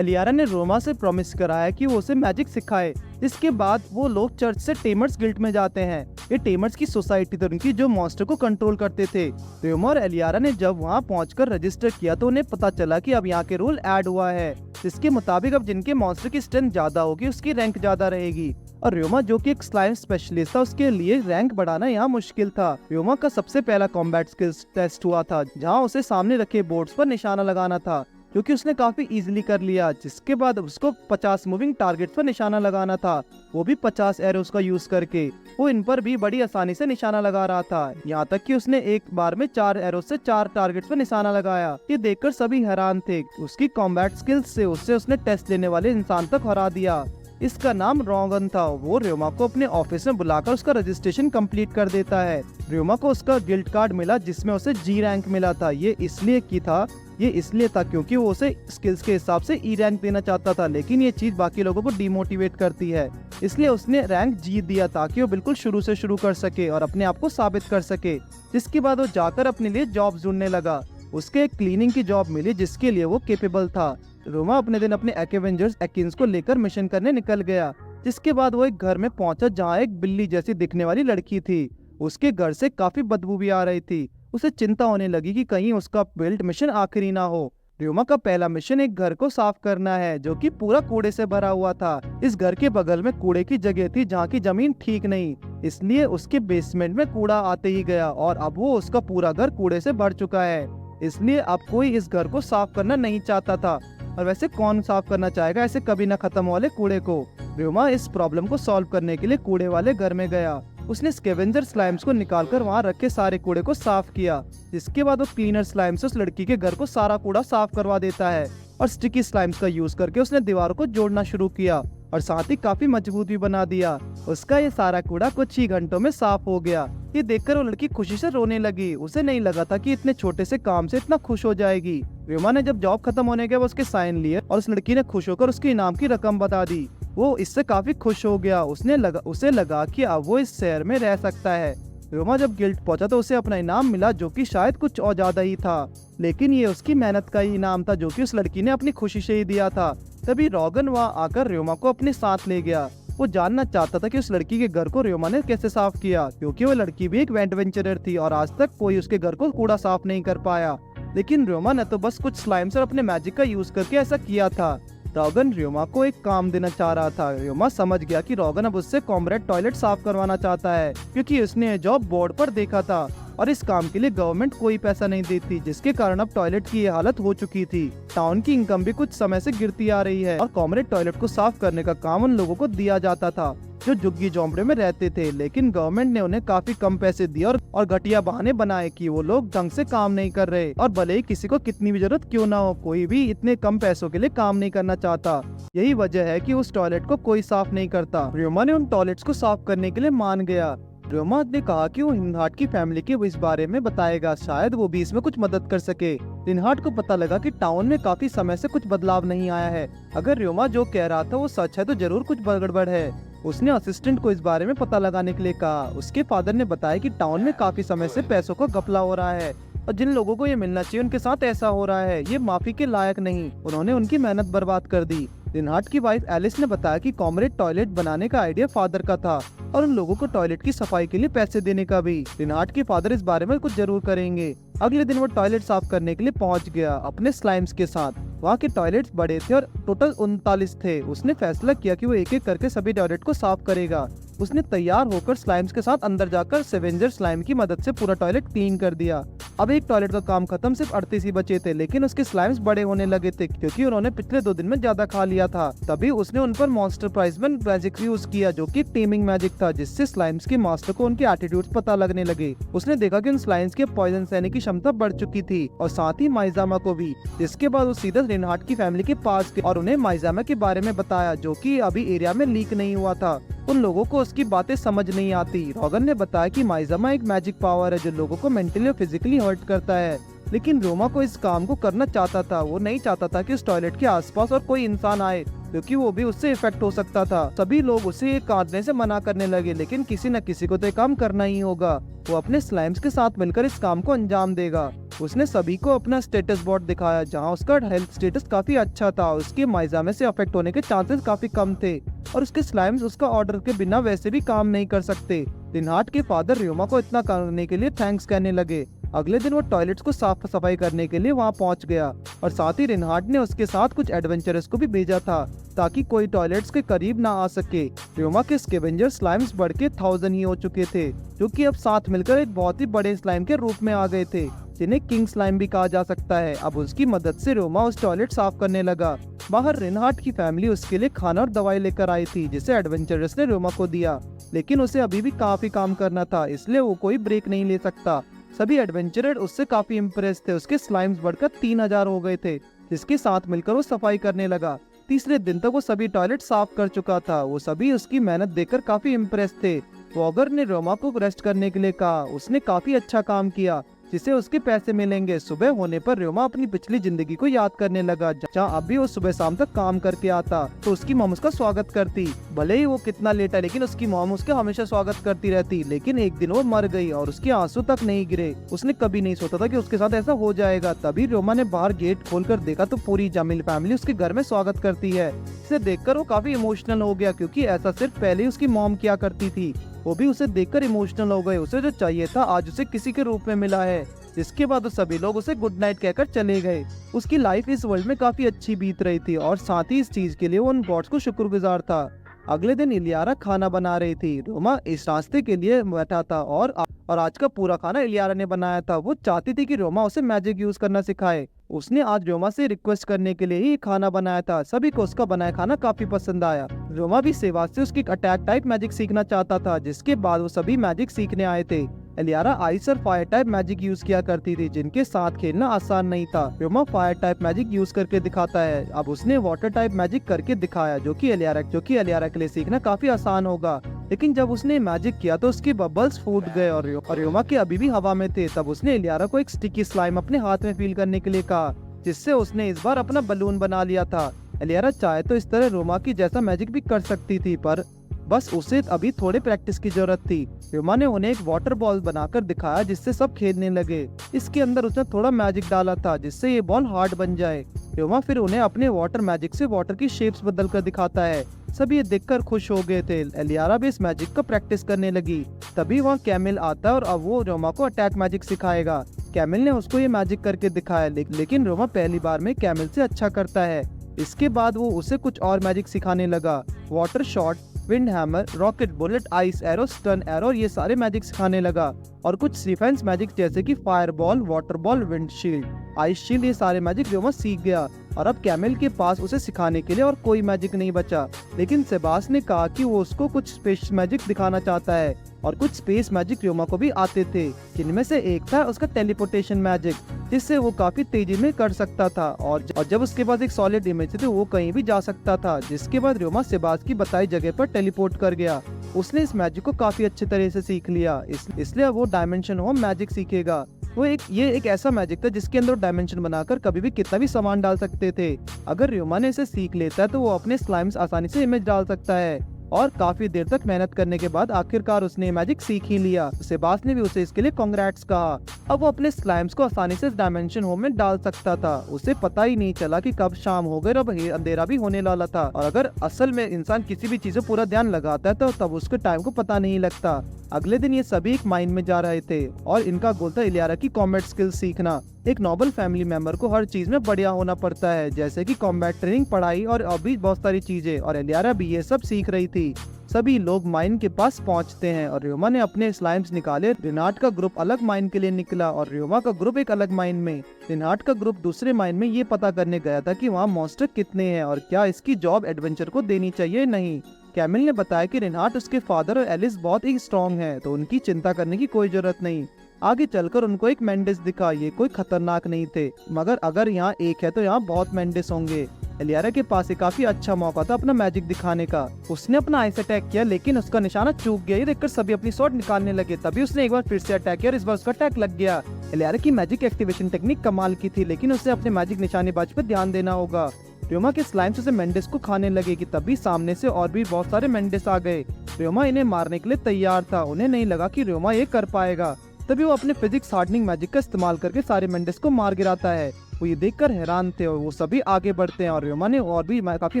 इलियारा ने रोमा से प्रॉमिस कराया कि वो उसे मैजिक सिखाए। इसके बाद वो लोग चर्च से टेमर्स गिल्ड में जाते हैं। ये टेमर्स की सोसाइटी थी उनकी, जो मॉन्स्टर को कंट्रोल करते थे। रोमा और इलियारा ने जब वहाँ पहुंचकर रजिस्टर किया तो उन्हें पता चला कि अब यहाँ के रूल ऐड हुआ है, जिसके मुताबिक अब जिनके मॉन्स्टर की स्ट्रेंथ ज्यादा होगी उसकी रैंक ज्यादा रहेगी। और रोमा जो कि एक स्लाइम स्पेशलिस्ट था, उसके लिए रैंक बढ़ाना यहाँ मुश्किल था। रोमा का सबसे पहला कॉम्बैट स्किल्स टेस्ट हुआ था, जहाँ उसे सामने रखे बोर्ड्स पर निशाना लगाना था, जो कि उसने काफी इजीली कर लिया। जिसके बाद उसको 50 मूविंग टारगेट्स पर निशाना लगाना था, वो भी 50 एरोस का यूज करके। वो इन पर भी बड़ी आसानी से निशाना लगा रहा था, यहाँ तक कि उसने एक बार में 4 एरोस से 4 टारगेट्स पर निशाना लगाया। ये देखकर सभी हैरान थे। उसकी कॉम्बैट स्किल्स से उसने टेस्ट लेने वाले इंसान तक हरा दिया। इसका नाम रॉगन था। वो रोमा को अपने ऑफिस में बुलाकर उसका रजिस्ट्रेशन कंप्लीट कर देता है। रोमा को उसका गिल्ड कार्ड मिला, जिसमें उसे जी रैंक मिला था। ये इसलिए था क्योंकि वो उसे स्किल्स के हिसाब से ई रैंक देना चाहता था, लेकिन ये चीज बाकी लोगों को डिमोटिवेट करती है, इसलिए उसने रैंक जी दिया ताकि वो बिल्कुल शुरू से शुरू कर सके और अपने आप को साबित कर सके। जिसके बाद वो जाकर अपने लिए जॉब ढूंढने लगा। उसके एक क्लीनिंग की जॉब मिली, जिसके लिए वो केपेबल था। रोमा अपने दिन अपने एक्वेंजर्स एकिन्स को लेकर मिशन करने निकल गया। जिसके बाद वो एक घर में पहुंचा, जहाँ एक बिल्ली जैसी दिखने वाली लड़की थी। उसके घर से काफी बदबू भी आ रही थी। उसे चिंता होने लगी कि कहीं उसका बिल्ड मिशन आखिरी ना हो। रोमा का पहला मिशन एक घर को साफ करना है, जो कि पूरा कूड़े से भरा हुआ था। इस घर के बगल में कूड़े की जगह थी, जहाँ की जमीन ठीक नहीं, इसलिए उसके बेसमेंट में कूड़ा आते ही गया और अब वो उसका पूरा घर कूड़े से भर चुका है। इसलिए अब कोई इस घर को साफ करना नहीं चाहता था, और वैसे कौन साफ करना चाहेगा ऐसे कभी न खत्म वाले कूड़े को। रोमा इस प्रॉब्लम को सॉल्व करने के लिए कूड़े वाले घर में गया। उसने स्कैवेंजर स्लाइम्स को निकालकर वहाँ रखे सारे कूड़े को साफ किया। इसके बाद वो क्लीनर स्लाइम से उस लड़की के घर को सारा कूड़ा साफ करवा देता है और स्टिकी स्लाइम्स का यूज करके उसने दीवारों को जोड़ना शुरू किया और साथ ही काफी मजबूत भी बना दिया। उसका ये सारा कूड़ा कुछ ही घंटों में साफ हो गया। ये देखकर वो लड़की खुशी से रोने लगी। उसे नहीं लगा था कि इतने छोटे से काम से इतना खुश हो जाएगी। रोमा ने जब जॉब खत्म होने के बाद उसके साइन लिए और उस लड़की ने खुश होकर उसके इनाम की रकम बता दी। वो इससे काफी खुश हो गया। उसे लगा कि अब वो इस शहर में रह सकता है। रोमा जब गिल्ड पहुंचा तो उसे अपना इनाम मिला, जो कि शायद कुछ और ज्यादा ही था, लेकिन ये उसकी मेहनत का ही इनाम था, जो कि उस लड़की ने अपनी खुशी से ही दिया था। तभी रॉगन वहाँ आकर रोमा को अपने साथ ले गया। वो जानना चाहता था कि उस लड़की के घर को रोमा ने कैसे साफ किया, क्योंकि वो लड़की भी एक एडवेंचरर थी और आज तक कोई उसके घर को कूड़ा साफ नहीं कर पाया। लेकिन रोमा ने तो बस कुछ स्लाइम्स और अपने मैजिक का यूज करके ऐसा किया था। रॉगन रोमा को एक काम देना चाह रहा था। रोमा समझ गया कि रॉगन अब उससे कॉमरेड टॉयलेट साफ करवाना चाहता है, क्योंकि उसने जॉब बोर्ड पर देखा था और इस काम के लिए गवर्नमेंट कोई पैसा नहीं देती, जिसके कारण अब टॉयलेट की ये हालत हो चुकी थी। टाउन की इनकम भी कुछ समय से गिरती आ रही है और कॉमरेड टॉयलेट को साफ करने का काम उन लोगों को दिया जाता था जो झुग्गी झोंपड़े में रहते थे, लेकिन गवर्नमेंट ने उन्हें काफी कम पैसे दिए और घटिया बहाने बनाए कि वो लोग ढंग से काम नहीं कर रहे। और भले ही किसी को कितनी भी जरूरत क्यों ना हो, कोई भी इतने कम पैसों के लिए काम नहीं करना चाहता। यही वजह है कि उस टॉयलेट को कोई साफ नहीं करता। रोमा ने उन टॉयलेट्स को साफ करने के लिए मान गया। रोमा ने कहा कि वो रिनहार्ड की फैमिली के इस बारे में बताएगा, शायद वो भी इसमें कुछ मदद कर सके। रिनहार्ड को पता लगा कि टाउन में काफी समय से कुछ बदलाव नहीं आया है। अगर रोमा जो कह रहा था वो सच है तो जरूर कुछ गड़बड़ है। उसने असिस्टेंट को इस बारे में पता लगाने के लिए कहा। उसके फादर ने बताया कि टाउन में काफी समय से पैसों का घपला हो रहा है और जिन लोगों को ये मिलना चाहिए उनके साथ ऐसा हो रहा है। ये माफी के लायक नहीं। उन्होंने उनकी मेहनत बर्बाद कर दी। रिनहार्ट की वाइफ एलिस ने बताया कि कॉमरेड टॉयलेट बनाने का आइडिया फादर का था और उन लोगों को टॉयलेट की सफाई के लिए पैसे देने का भी। रिनहार्ट के फादर इस बारे में कुछ जरूर करेंगे। अगले दिन वो टॉयलेट साफ करने के लिए पहुंच गया अपने स्लाइम्स के साथ। वहाँ के टॉयलेट्स बड़े थे और टोटल 39 थे। उसने फैसला किया कि वो एक एक करके सभी टॉयलेट को साफ करेगा। उसने तैयार होकर स्लाइम्स के साथ अंदर जाकर सेवेंजर स्लाइम की मदद से पूरा टॉयलेट क्लीन कर दिया। अब एक टॉयलेट का काम खत्म, सिर्फ 38 ही बचे थे, लेकिन उसके स्लाइम्स बड़े होने लगे थे क्योंकि उन्होंने पिछले 2 दिन में ज्यादा खा लिया था। तभी उसने उन पर मॉन्स्टर प्राइजमैन मैजिक यूज किया, जो कि टीमिंग मैजिक था, जिससे स्लाइम्स के मास्टर को उनके एटीट्यूड्स पता लगने लगे। उसने देखा कि उन स्लाइम्स के पॉइजन सहने की क्षमता बढ़ चुकी थी और साथ ही माइजामा को भी। जिसके बाद वो सीधा रिनहार्ट की फैमिली के पास गए और उन्हें माइजामा के बारे में बताया, जो कि अभी एरिया में लीक नहीं हुआ था। उन लोगों को उसकी बातें समझ नहीं आती। रॉगन ने बताया कि माइजामा एक मैजिक पावर है जो लोगों को मेंटली और फिजिकली हर्ट करता है, लेकिन रोमा को इस काम को करना चाहता था। वो नहीं चाहता था कि उस टॉयलेट के आसपास और कोई इंसान आए, क्योंकि वो भी उससे इफेक्ट हो सकता था। सभी लोग उसे ये करने से मना करने लगे, लेकिन किसी न किसी को तो ये काम करना ही होगा। वो अपने स्लाइम्स के साथ मिलकर इस काम को अंजाम देगा। उसने सभी को अपना स्टेटस बोर्ड दिखाया, जहां उसका हेल्थ स्टेटस काफी अच्छा था। उसके माइजामे से अफेक्ट होने के चांसेस काफी कम थे और उसके स्लाइम्स उसका ऑर्डर के बिना वैसे भी काम नहीं कर सकते। रिनहार्ट के फादर रियोमा को इतना करने के लिए थैंक्स कहने लगे। अगले दिन वो टॉयलेट्स को साफ सफाई करने के लिए वहाँ पहुँच गया और साथ ही रिनहार्ट ने उसके साथ कुछ एडवेंचरर्स को भी भेजा था ताकि कोई टॉयलेट्स के करीब ना आ सके। रियोमा के स्कैवेंजर स्लाइम्स बढ़ के 1000 ही हो चुके थे, जो कि अब साथ मिलकर एक बहुत ही बड़े स्लाइम के रूप में आ गए थे, जिन्हें किंग स्लाइम भी कहा जा सकता है। अब उसकी मदद से रियोमा उस टॉयलेट साफ करने लगा। बाहर रिनहार्ट की फैमिली उसके लिए खाना और दवाई लेकर आई थी, जिसे एडवेंचरर्स ने रियोमा को दिया, लेकिन उसे अभी भी काफी काम करना था, इसलिए वो कोई ब्रेक नहीं ले सकता। सभी एडवेंचरर उससे काफी इम्प्रेस थे। उसके स्लाइम्स बढ़कर 3000 हो गए थे, जिसके साथ मिलकर वो सफाई करने लगा। तीसरे दिन तक वो सभी टॉयलेट साफ कर चुका था। वो सभी उसकी मेहनत देखकर काफी इम्प्रेस थे। वॉगर ने रोमा को रेस्ट करने के लिए कहा। उसने काफी अच्छा काम किया, जिसे उसके पैसे मिलेंगे। सुबह होने पर रोमा अपनी पिछली जिंदगी को याद करने लगा, जहाँ अभी वो सुबह शाम तक काम करके आता तो उसकी मॉम उसका स्वागत करती। भले ही वो कितना लेट है, लेकिन उसकी मॉम उसका हमेशा स्वागत करती रहती। लेकिन एक दिन वो मर गई और उसके आंसू तक नहीं गिरे। उसने कभी नहीं सोचा था कि उसके साथ ऐसा हो जाएगा। तभी रोमा ने बाहर गेट खोलकर देखा तो पूरी जमील फैमिली उसके घर में स्वागत करती है। इसे देखकर वो काफी इमोशनल हो गया, क्योंकि ऐसा सिर्फ पहले ही उसकी मॉम किया करती थी। वो भी उसे देखकर इमोशनल हो गए। उसे जो चाहिए था आज उसे किसी के रूप में मिला है। जिसके बाद सभी लोग उसे गुड नाइट कहकर चले गए। उसकी लाइफ इस वर्ल्ड में काफी अच्छी बीत रही थी और साथ ही इस चीज के लिए वो उन गॉड्स को शुक्रगुजार था। अगले दिन इलियारा खाना बना रही थी। रोमा इस रास्ते के लिए बैठा था और आज का पूरा खाना इलियारा ने बनाया था। वो चाहती थी कि रोमा उसे मैजिक यूज करना सिखाए। उसने आज रोमा से रिक्वेस्ट करने के लिए ही खाना बनाया था। सभी को उसका बनाया खाना काफी पसंद आया। रोमा भी सेवा से उसकी अटैक टाइप मैजिक सीखना चाहता था, जिसके बाद वो सभी मैजिक सीखने आए थे। इलियारा आइस और फायर टाइप मैजिक यूज किया करती थी, जिनके साथ खेलना आसान नहीं था। Roma fire type magic use करके दिखाता है। अब उसने वाटर टाइप मैजिक करके दिखाया, जो कि इलियारा के लिए सीखना काफी आसान होगा। लेकिन जब उसने मैजिक किया तो उसके बबल्स फूट गए और रोमा के अभी भी हवा में थे। तब उसने इलियारा को एक स्टिकी स्लाइम अपने हाथ में फील करने के लिए कहा, जिससे उसने इस बार अपना बलून बना लिया था। इलियारा चाहे तो इस तरह रोमा की जैसा मैजिक भी कर सकती थी, पर बस उसे अभी थोड़े प्रैक्टिस की जरूरत थी। रोमा ने उन्हें एक वाटर बॉल बनाकर दिखाया, जिससे सब खेलने लगे। इसके अंदर उसने थोड़ा मैजिक डाला था, जिससे ये बॉल हार्ड बन जाए। रोमा फिर उन्हें अपने वाटर मैजिक से वाटर की शेप्स बदल कर दिखाता है। सभी ये देखकर खुश हो गए थे। इलियारा भी इस मैजिक का प्रैक्टिस करने लगी। तभी वहाँ कैमिल आता है और अब वो रोमा को अटैक मैजिक सिखाएगा। कैमिल ने उसको ये मैजिक करके दिखाया, लेकिन रोमा पहली बार में कैमिल से अच्छा करता है। इसके बाद वो उसे कुछ और मैजिक सिखाने लगा। Water shot, wind hammer, rocket bullet, ice arrow, stun arrow, ये सारे मैजिक सिखाने लगा। और कुछ डिफेंस मैजिक जैसे कि fire ball, water ball, wind shield, ice shield, ये सारे मैजिक रोमा सीख गया। और अब कैमिल के पास उसे सिखाने के लिए और कोई मैजिक नहीं बचा। लेकिन सेबास ने कहा कि वो उसको कुछ स्पेस मैजिक दिखाना चाहता है और कुछ स्पेस मैजिक रोमा को भी आते थे, जिनमें से एक था उसका टेलीपोर्टेशन मैजिक, जिससे वो काफी तेजी में कर सकता था। और जब उसके पास एक सॉलिड इमेज थी तो वो कहीं भी जा सकता था। जिसके बाद रोमा सेबास की बताई जगह पर टेलीपोर्ट कर गया। उसने इस मैजिक को काफी अच्छे तरह से सीख लिया, इसलिए वो डायमेंशन होम मैजिक सीखेगा। ये एक ऐसा मैजिक था जिसके अंदर डायमेंशन बनाकर कभी भी कितना भी सामान डाल सकते थे। अगर रोमा ने इसे सीख लेता है तो वो अपने स्लाइम्स आसानी से इमेज डाल सकता है। और काफी देर तक मेहनत करने के बाद आखिरकार उसने मैजिक सीख ही लिया। सेबास ने भी उसे इसके लिए कांग्रेट्स कहा। अब वो अपने स्लाइम्स को आसानी से इस डायमेंशन होम में डाल सकता था। उसे पता ही नहीं चला कि कब शाम हो गई और अब अंधेरा भी होने वाला था। और अगर असल में इंसान किसी भी चीज में पूरा ध्यान लगाता है तो तब उसके टाइम को पता नहीं लगता। अगले दिन ये सभी एक माइन में जा रहे थे और इनका गोल था इलियारा की कॉम्बैट स्किल्स सीखना। एक नोबल फैमिली मेंबर को हर चीज में बढ़िया होना पड़ता है, जैसे कि कॉम्बैट ट्रेनिंग, पढ़ाई और अभी बहुत सारी चीजें, और इलियारा भी ये सब सीख रही थी। सभी लोग माइन के पास पहुंचते हैं और रियोमा ने अपने स्लाइम्स निकाले। रिनाट का ग्रुप अलग माइन के लिए निकला और रियोमा का ग्रुप एक अलग माइन में। रिनाट का ग्रुप दूसरे माइन में ये पता करने गया था कि वहाँ मॉन्स्टर कितने हैं और क्या इसकी जॉब एडवेंचर को देनी चाहिए नहीं। कैमिल ने बताया कि रिनाट, उसके फादर और एलिस बहुत ही स्ट्रॉन्ग हैं, तो उनकी चिंता करने की कोई जरूरत नहीं। आगे चलकर उनको एक मेंडिस दिखा। ये कोई खतरनाक नहीं थे, मगर अगर यहाँ एक है तो यहाँ बहुत मेंडिस होंगे। इलियारा के पास एक काफी अच्छा मौका था अपना मैजिक दिखाने का। उसने अपना आइस अटैक किया लेकिन उसका निशाना चूक गया। ये देखकर सभी अपनी स्वॉर्ड निकालने लगे। तभी उसने एक बार फिर से अटैक किया और इस बार उसका अटैक लग गया। इलियारा की मैजिक एक्टिवेशन टेक्निक कमाल की थी, लेकिन उसे अपने मैजिक निशानेबाजी पर ध्यान देना होगा। रियोमा के स्लाइम्स उसे मेंडिस को खाने लगे कि तभी सामने से और भी बहुत सारे मेंडिस आ गए। रियोमा इन्हें मारने के लिए तैयार था। उन्हें नहीं लगा कि रियोमा ये कर पाएगा। तभी वो अपने फिजिक्स हार्डनिंग मैजिक का इस्तेमाल करके सारे मेंडिस को मार गिराता है। वो ये देखकर हैरान थे और वो सभी आगे बढ़ते हैं और रियोमा ने और भी काफी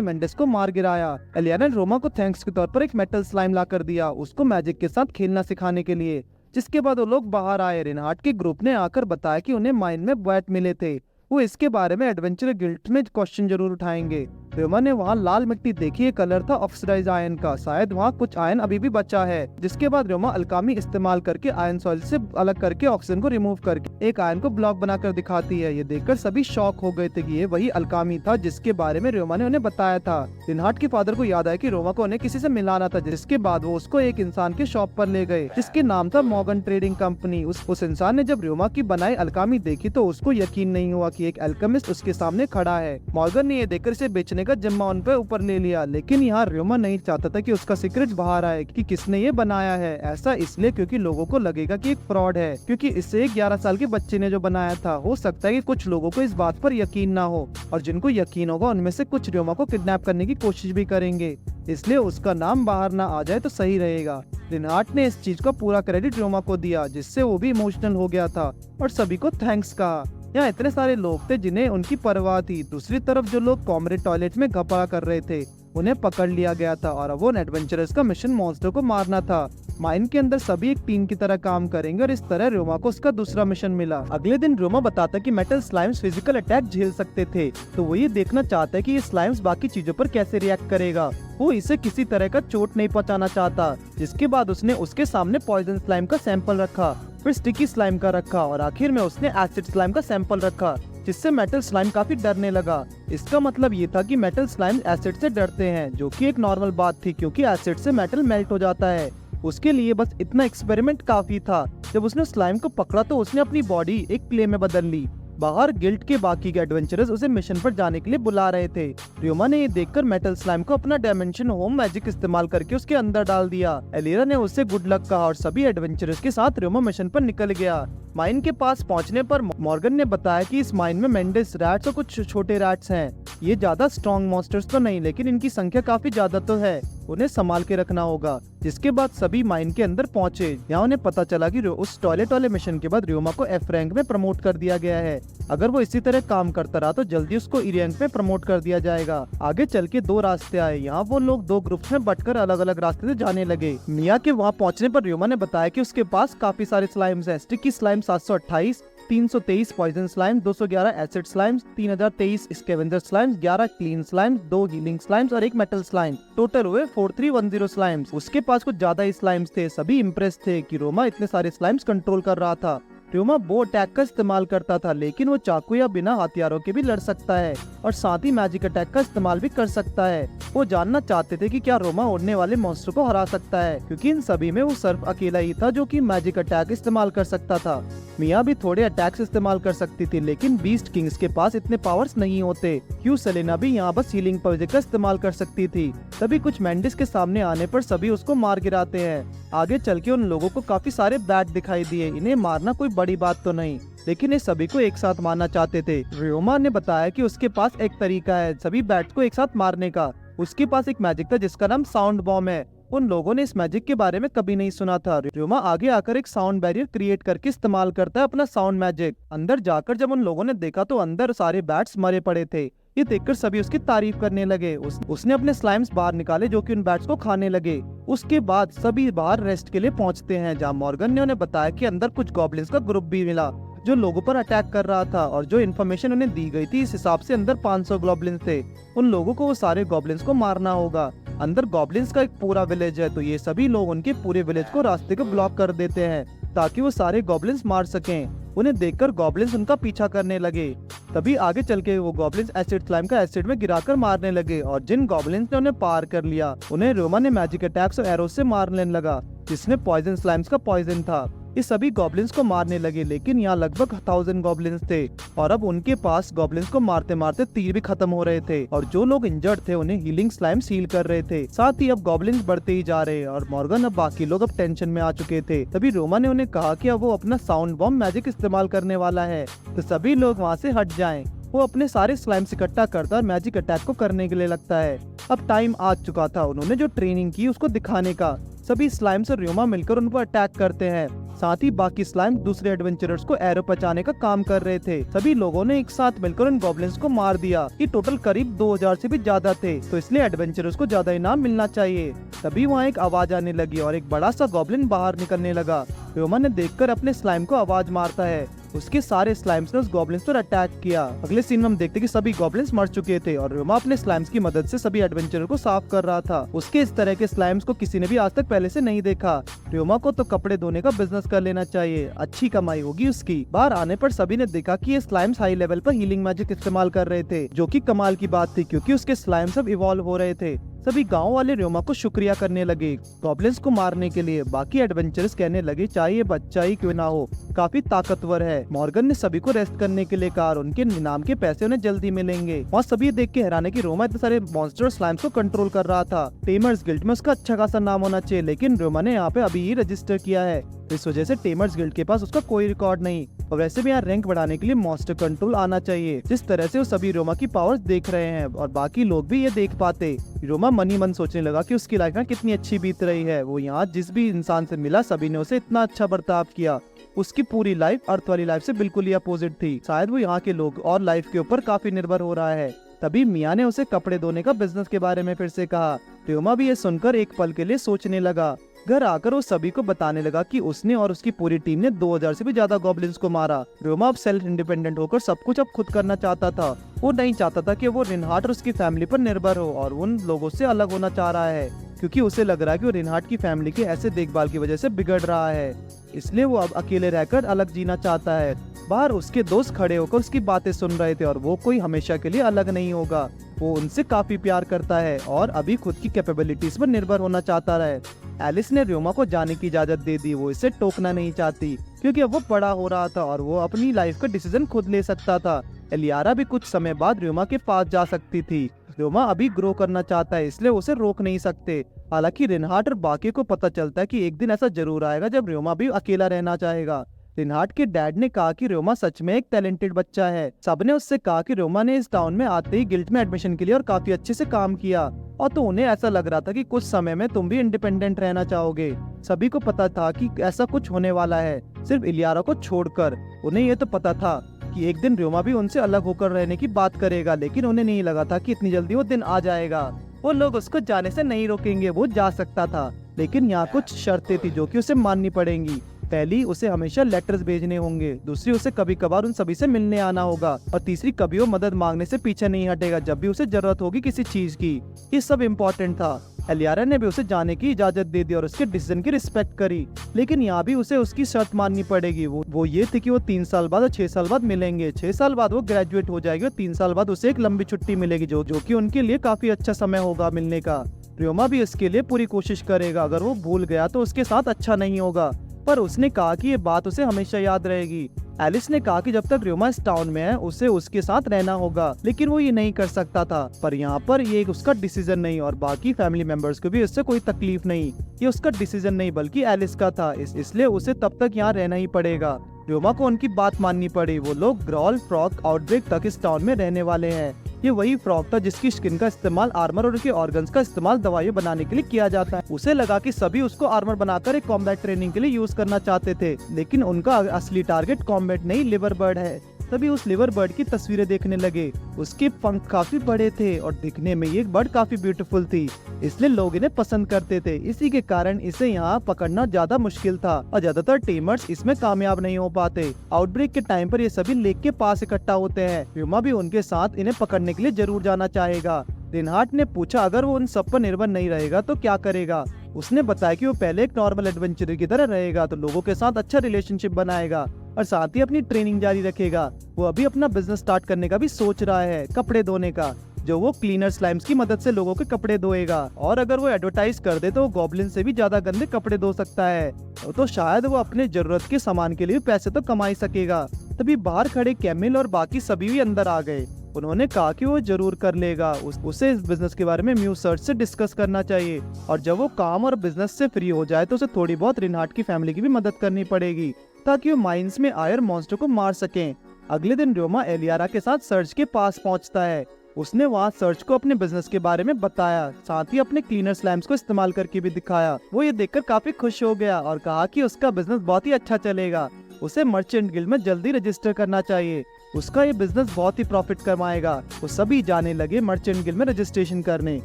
मेंडिस को मार गिराया। इलियारा ने रोमा को थैंक्स के तौर पर एक मेटल स्लाइम ला कर दिया, उसको मैजिक के साथ खेलना सिखाने के लिए। जिसके बाद वो लोग बाहर आए। रिनाट के ग्रुप ने आकर बताया कि उन्हें माइन में बैट मिले थे। वो इसके बारे में एडवेंचर गिल्ड में क्वेश्चन जरूर उठाएंगे। रियोमा ने वहाँ लाल मिट्टी देखी। कलर था ऑक्सीडाइज आयन का, शायद वहाँ कुछ आयन अभी भी बचा है। जिसके बाद रियोमा अल्कामी इस्तेमाल करके आयन सॉइल से अलग करके ऑक्सीजन को रिमूव करके एक आयन को ब्लॉक बनाकर दिखाती है। ये देखकर सभी शॉक हो गए थे कि ये वही अल्कामी था जिसके बारे में रियोमा ने उन्हें बताया था। रिनाट के फादर को याद आया कि रियोमा को उन्हें किसी से मिलाना था, जिसके बाद वो उसको एक इंसान के शॉप पर ले गए जिसके नाम था मॉर्गन ट्रेडिंग कंपनी। उस इंसान ने जब रियोमा की बनाई अल्कामी देखी तो उसको यकीन नहीं हुआ कि एक अल्केमिस्ट उसके सामने खड़ा है। मॉर्गन ने ये देखकर इसे बेचने का जिम्मा उन पे ऊपर ले लिया, लेकिन यहाँ रियोमा नहीं चाहता था कि उसका सीक्रेट बाहर आए कि किसने ये बनाया है। ऐसा इसलिए क्योंकि लोगों को लगेगा कि एक फ्रॉड है, क्योंकि इसे 11 साल के बच्चे ने जो बनाया था। हो सकता है कि कुछ लोगों को इस बात पर यकीन ना हो और जिनको यकीन होगा उनमें से कुछ रियोमा को किडनैप करने की कोशिश भी करेंगे, इसलिए उसका नाम बाहर ना आ जाए तो सही रहेगा। रिनाट ने इस चीज का पूरा क्रेडिट रियोमा को दिया, जिससे वो भी इमोशनल हो गया था और सभी को थैंक्स कहा। यहाँ इतने सारे लोग थे जिन्हें उनकी परवाह थी। दूसरी तरफ जो लोग कॉमरेड टॉयलेट में घपला कर रहे थे उन्हें पकड़ लिया गया था और अब वो एडवेंचरर्स का मिशन मॉन्स्टर को मारना था। माइन के अंदर सभी एक टीम की तरह काम करेंगे और इस तरह रोमा को उसका दूसरा मिशन मिला। अगले दिन रोमा बताता कि मेटल स्लाइम्स फिजिकल अटैक झेल सकते थे, तो वो ये देखना चाहता है कि ये स्लाइम्स बाकी चीजों पर कैसे रिएक्ट करेगा। वो इसे किसी तरह का चोट नहीं पहुंचाना चाहता। जिसके बाद उसने उसके सामने पॉइजन स्लाइम का सैंपल रखा, फिर स्टिकी स्लाइम का रखा और आखिर में उसने एसिड स्लाइम का सैंपल रखा, जिससे मेटल स्लाइम काफी डरने लगा। इसका मतलब ये था कि मेटल स्लाइम एसिड से डरते हैं, जो कि एक नॉर्मल बात थी क्योंकि एसिड से मेटल मेल्ट हो जाता है। उसके लिए बस इतना एक्सपेरिमेंट काफी था। जब उसने स्लाइम को पकड़ा तो उसने अपनी बॉडी एक क्ले में बदल ली। बाहर गिल्ड के बाकी के एडवेंचरर्स उसे मिशन पर जाने के लिए बुला रहे थे। रियोमा ने ये देखकर मेटल स्लाइम को अपना डायमेंशन होम मैजिक इस्तेमाल करके उसके अंदर डाल दिया। एलिरा ने उससे गुड लक कहा और सभी एडवेंचरर्स के साथ रियोमा मिशन पर निकल गया। माइन के पास पहुंचने पर मॉर्गन ने बताया कि इस माइन में मेंडिस रैट्स और कुछ छोटे रैट्स हैं। ये ज्यादा स्ट्रॉन्ग मॉन्स्टर्स तो नहीं, लेकिन इनकी संख्या काफी ज्यादा तो है, उन्हें संभाल के रखना होगा। जिसके बाद सभी माइन के अंदर पहुंचे। यहाँ उन्हें पता चला कि उस टॉयलेट वाले मिशन के बाद रियोमा को एफ रैंक में प्रमोट कर दिया गया है। अगर वो इसी तरह काम करता रहा तो जल्दी उसको ई रैंक में प्रमोट कर दिया जाएगा। आगे चल के दो रास्ते आए। यहाँ वो लोग दो ग्रुप्स में बंटकर अलग अलग रास्ते से जाने लगे। मिया के वहाँ पहुँचने पर रियोमा ने बताया कि उसके पास काफी सारे स्लाइम्स हैं। Sticky slime 728, 323 poison slime, 211 acid slimes, 3023 scavenger slimes, 11 clean slimes, 2 healing slimes और 1 मेटल स्लाइम। टोटल हुए 4310 स्लाइम्स। उसके पास कुछ ज्यादा ही स्लाइम्स थे। सभी इम्प्रेस थे कि रोमा इतने सारे स्लाइम्स कंट्रोल कर रहा था। रोमा बो अटैक का इस्तेमाल करता था, लेकिन वो चाकू या बिना हथियारों के भी लड़ सकता है और साथ ही मैजिक अटैक का इस्तेमाल भी कर सकता है। वो जानना चाहते थे कि क्या रोमा उड़ने वाले मॉन्स्टर को हरा सकता है, क्योंकि इन सभी में वो सिर्फ अकेला ही था जो कि मैजिक अटैक इस्तेमाल कर सकता था। मिया भी थोड़े अटैक्स इस्तेमाल कर सकती थी, लेकिन बीस्ट किंग्स के पास इतने पावर्स नहीं होते। क्यों सेलेना भी यहाँ बस हीलिंग पॉइजन का इस्तेमाल कर सकती थी। तभी कुछ मेंडिस के सामने आने पर सभी उसको मार गिराते हैं। आगे चल के उन लोगों को काफी सारे बैट दिखाई दिए। इन्हें मारना कोई बड़ी बात तो नहीं, लेकिन ये सभी को एक साथ मारना चाहते थे। रियोमा ने बताया कि उसके पास एक तरीका है सभी बैट्स को एक साथ मारने का। उसके पास एक मैजिक था जिसका नाम साउंड बॉम्ब है। उन लोगों ने इस मैजिक के बारे में कभी नहीं सुना था। रोमा आगे आकर एक साउंड बैरियर क्रिएट करके इस्तेमाल करता है अपना साउंड मैजिक। अंदर जाकर जब उन लोगों ने देखा तो अंदर सारे बैट्स मरे पड़े थे। ये देखकर सभी उसकी तारीफ करने लगे। उसने अपने स्लाइम्स बाहर निकाले जो कि उन बैट्स को खाने लगे। उसके बाद सभी बाहर रेस्ट के लिए पहुंचते हैं, जहां मॉर्गन ने उन्हें बताया कि अंदर कुछ गॉब्लिन्स का ग्रुप भी मिला जो लोगों पर अटैक कर रहा था, और जो इन्फॉर्मेशन उन्हें दी गई थी इस हिसाब से अंदर 500 गॉब्लिन्स थे। उन लोगों को वो सारे गॉब्लिन्स को मारना होगा। अंदर गॉब्लिन्स का एक पूरा विलेज है, तो ये सभी लोग उनके पूरे विलेज को रास्ते को ब्लॉक कर देते हैं ताकि वो सारे गॉब्लिन्स मार सकें। उन्हें देखकर गॉब्लिन्स उनका पीछा करने लगे। तभी आगे चल के वो गॉब्लिन्स एसिड स्लाइम का एसिड में गिराकर मारने लगे, और जिन गॉब्लिन्स ने उन्हें पार कर लिया उन्हें रोमा ने मैजिक अटैक्स और एरोस से मारने लगा, जिसमें पॉइजन स्लाइम्स का पॉइजन था। ये सभी गॉब्लिन्स को मारने लगे, लेकिन यहाँ लगभग 1000 गॉब्लिन्स थे, और अब उनके पास गॉब्लिन्स को मारते मारते तीर भी खत्म हो रहे थे, और जो लोग इंजर्ड थे उन्हें हीलिंग स्लाइम हील कर रहे थे। साथ ही अब गॉब्लिन्स बढ़ते ही जा रहे, और मॉर्गन अब बाकी लोग अब टेंशन में आ चुके थे। तभी रोमा ने उन्हें कहा कि अब वो अपना साउंड बॉम्ब मैजिक इस्तेमाल करने वाला है, तो सभी लोग वहाँ से हट जाएं। वो अपने सारे स्लाइम्स इकट्ठा करता और मैजिक अटैक को करने के लिए लगता है। अब टाइम आ चुका था उन्होंने जो ट्रेनिंग की उसको दिखाने का। सभी स्लाइम्स और रोमा मिलकर उन पर अटैक करते हैं। साथ ही बाकी स्लाइम दूसरे एडवेंचरर्स को एरो पहुंचाने का काम कर रहे थे। सभी लोगों ने एक साथ मिलकर उन गॉब्लिन्स को मार दिया। ये टोटल करीब 2000 से भी ज्यादा थे, तो इसलिए एडवेंचरर्स को ज्यादा इनाम मिलना चाहिए। तभी वहाँ एक आवाज आने लगी और एक बड़ा सा गॉब्लिन बाहर निकलने लगा। रोमा ने देखकर अपने स्लाइम को आवाज मारता है। उसके सारे स्लाइम्स ने उस गॉब्लिन्स पर अटैक किया। अगले सीन में हम देखते कि सभी गॉब्लिन्स मर चुके थे और रोमा अपने स्लाइम्स की मदद से सभी एडवेंचरर को साफ कर रहा था। उसके इस तरह के स्लाइम्स को किसी ने भी आज तक पहले से नहीं देखा। रोमा को तो कपड़े धोने का बिजनेस कर लेना चाहिए, अच्छी कमाई होगी उसकी। बाहर आने पर सभी ने देखा कि ये स्लाइम्स हाई लेवल पर हीलिंग मैजिक इस्तेमाल कर रहे थे, जो कि कमाल की बात थी क्योंकि उसके स्लाइम्स अब इवॉल्व हो रहे थे। सभी गांव वाले रोमा को शुक्रिया करने लगे गॉब्लिन्स को मारने के लिए। बाकी एडवेंचरर्स कहने लगे चाहे ये बच्चा ही क्यों ना हो, काफी ताकतवर है। मॉर्गन ने सभी को रेस्ट करने के लिए कहा, उनके इनाम के पैसे उन्हें जल्दी मिलेंगे। वहाँ सभी देख के हैरान है कि रोमा इतने सारे मॉन्स्टर स्लाइम्स को कंट्रोल कर रहा था। टेमर्स गिल्ड में उसका अच्छा खासा नाम होना चाहिए, लेकिन रोमा ने यहाँ पे अभी ही रजिस्टर किया है। इस वजह से टेमर्स गिल्ड के पास उसका कोई रिकॉर्ड नहीं, और वैसे भी यहाँ रैंक बढ़ाने के लिए मॉन्स्टर कंट्रोल आना चाहिए। जिस तरह से वो सभी रोमा की पावर्स देख रहे हैं और बाकी लोग भी ये देख पाते, रोमा मन ही मन सोचने लगा कि उसकी लाइफ में कितनी अच्छी बीत रही है। वो यहाँ जिस भी इंसान से मिला सभी ने उसे इतना अच्छा बर्ताव किया। उसकी पूरी लाइफ अर्थ वाली लाइफ से बिल्कुल ही अपोजिट थी। शायद वो यहाँ के लोग और लाइफ के ऊपर काफी निर्भर हो रहा है। तभी मिया ने उसे कपड़े धोने का बिजनेस के बारे में फिर से कहा। रोमा भी ये सुनकर एक पल के लिए सोचने लगा। घर आकर वो सभी को बताने लगा कि उसने और उसकी पूरी टीम ने 2000 से भी ज्यादा गॉब्लिन्स को मारा। रोमा अब सेल्फ इंडिपेंडेंट होकर सब कुछ अब खुद करना चाहता था। वो नहीं चाहता था कि वो रिनहार्ट और उसकी फैमिली पर निर्भर हो और उन लोगों से अलग होना चाह रहा है, क्योंकि उसे लग रहा है कि वो रिनहार्ट की फैमिली के ऐसे देखभाल की वजह से बिगड़ रहा है। इसलिए वो अब अकेले रहकर अलग जीना चाहता है। बाहर उसके दोस्त खड़े होकर उसकी बातें सुन रहे थे और वो कोई हमेशा के लिए अलग नहीं होगा। वो उनसे काफी प्यार करता है और अभी खुद की कैपेबिलिटीज पर निर्भर होना चाहता है। एलिस ने रोमा को जाने की इजाजत दे दी। वो इसे टोकना नहीं चाहती क्योंकि अब वो बड़ा हो रहा था और वो अपनी लाइफ का डिसीजन खुद ले सकता था। एलियारा भी कुछ समय बाद रोमा के पास जा सकती थी। रोमा अभी ग्रो करना चाहता है, इसलिए उसे रोक नहीं सकते। हालांकि रिनहार्ट और बाकी को पता चलता है कि एक दिन ऐसा जरूर आएगा जब रोमा भी अकेला रहना चाहेगा। रिनहार्ट के डैड ने कहा कि रोमा सच में एक टैलेंटेड बच्चा है। सबने उससे कहा कि रोमा ने इस टाउन में आते ही गिल्ड में एडमिशन के लिए और काफी अच्छे से काम किया, और तो उन्हें ऐसा लग रहा था कि कुछ समय में तुम भी इंडिपेंडेंट रहना चाहोगे। सभी को पता था कि ऐसा कुछ होने वाला है, सिर्फ इलियारा को छोड़कर। उन्हें ये तो पता था कि एक दिन रोमा भी उनसे अलग होकर रहने की बात करेगा, लेकिन उन्हें नहीं लगा था कि इतनी जल्दी वो दिन आ जाएगा। वो लोग उसको जाने से नहीं रोकेंगे, वो जा सकता था, लेकिन यहाँ कुछ शर्तें थी जो कि उसे माननी पड़ेंगी। पहली, उसे हमेशा लेटर्स भेजने होंगे। दूसरी, उसे कभी कभार उन सभी से मिलने आना होगा। और तीसरी, कभी वो मदद मांगने से पीछे नहीं हटेगा जब भी उसे जरूरत होगी किसी चीज की। ये सब इम्पोर्टेंट था। एलियारा ने भी उसे जाने की इजाजत दे दी और उसके डिसीजन की रिस्पेक्ट करी, लेकिन यहाँ भी उसे उसकी शर्त माननी पड़ेगी। वो ये थी कि वो 3 साल बाद और 6 साल बाद मिलेंगे। 6 साल बाद वो ग्रेजुएट हो जाएगी और 3 साल बाद उसे एक लंबी छुट्टी मिलेगी, जो कि उनके लिए काफी अच्छा समय होगा मिलने का। रोमा भी इसके लिए पूरी कोशिश करेगा। अगर वो भूल गया तो उसके साथ अच्छा नहीं होगा, पर उसने कहा कि ये बात उसे हमेशा याद रहेगी। एलिस ने कहा कि जब तक रोमा इस टाउन में है उसे उसके साथ रहना होगा, लेकिन वो ये नहीं कर सकता था। पर यहाँ पर ये उसका डिसीजन नहीं और बाकी फैमिली मेंबर्स को भी इससे कोई तकलीफ नहीं। ये उसका डिसीजन नहीं बल्कि एलिस का था, इसलिए उसे तब तक यहाँ रहना ही पड़ेगा। रोमा को उनकी बात माननी पड़ी। वो लोग ग्रॉल फ्रॉग आउटब्रेक तक इस टाउन में रहने वाले हैं। ये वही फ्रॉग था जिसकी स्किन का इस्तेमाल आर्मर और उसके ऑर्गन्स का इस्तेमाल दवाइयाँ बनाने के लिए किया जाता है। उसे लगा कि सभी उसको आर्मर बनाकर एक कॉम्बैट ट्रेनिंग के लिए यूज करना चाहते थे, लेकिन उनका असली टारगेट कॉम्बैट नहीं लिवर बर्ड है। तभी उस लिवर बर्ड की तस्वीरें देखने लगे। उसके पंख काफी बड़े थे और दिखने में ये बर्ड काफी ब्यूटीफुल थी, इसलिए लोग इन्हें पसंद करते थे। इसी के कारण इसे यहाँ पकड़ना ज्यादा मुश्किल था और ज्यादातर टेमर्स इसमें कामयाब नहीं हो पाते। आउटब्रेक के टाइम पर ये सभी लेक के पास इकट्ठा होते हैं। प्यूमा भी उनके साथ इन्हें पकड़ने के लिए जरूर जाना चाहेगा। रिनहार्ट ने पूछा अगर वो उन सब पर निर्भर नहीं रहेगा तो क्या करेगा। उसने बताया कि वो पहले एक नॉर्मल एडवेंचरर की तरह रहेगा, तो लोगों के साथ अच्छा रिलेशनशिप बनाएगा और साथ ही अपनी ट्रेनिंग जारी रखेगा। वो अभी अपना बिजनेस स्टार्ट करने का भी सोच रहा है, कपड़े धोने का, जो वो क्लीनर स्लाइम्स की मदद से लोगों के कपड़े धोएगा। और अगर वो एडवर्टाइज कर दे तो वो गॉब्लिन से भी ज्यादा गंदे कपड़े धो सकता है, तो शायद वो अपने जरूरत के सामान के लिए पैसे तो कमा ही सकेगा। तभी बाहर खड़े कैमिल और बाकी सभी भी अंदर आ गए। उन्होंने कहा कि वो जरूर कर लेगा। उसे इस बिजनेस के बारे में म्यू सर्च से डिस्कस करना चाहिए और जब वो काम और बिजनेस से फ्री हो जाए तो उसे थोड़ी बहुत रिनहार्ट की फैमिली की भी मदद करनी पड़ेगी ताकि वो माइंस में आयर मॉन्स्टर को मार सकें। अगले दिन रोमा एलियारा के साथ सर्च के पास पहुंचता है। उसने वहाँ सर्च को अपने बिजनेस के बारे में बताया, साथ ही अपने क्लीनर स्लैम्स को इस्तेमाल करके भी दिखाया। वो ये देखकर काफी खुश हो गया और कहा कि उसका बिजनेस बहुत ही अच्छा चलेगा। उसे मर्चेंट गिल्ड में जल्दी रजिस्टर करना चाहिए, उसका ये बिजनेस बहुत ही प्रॉफिट कमाएगा। वो सभी जाने लगे मर्चेंट गिल्ड में रजिस्ट्रेशन करने।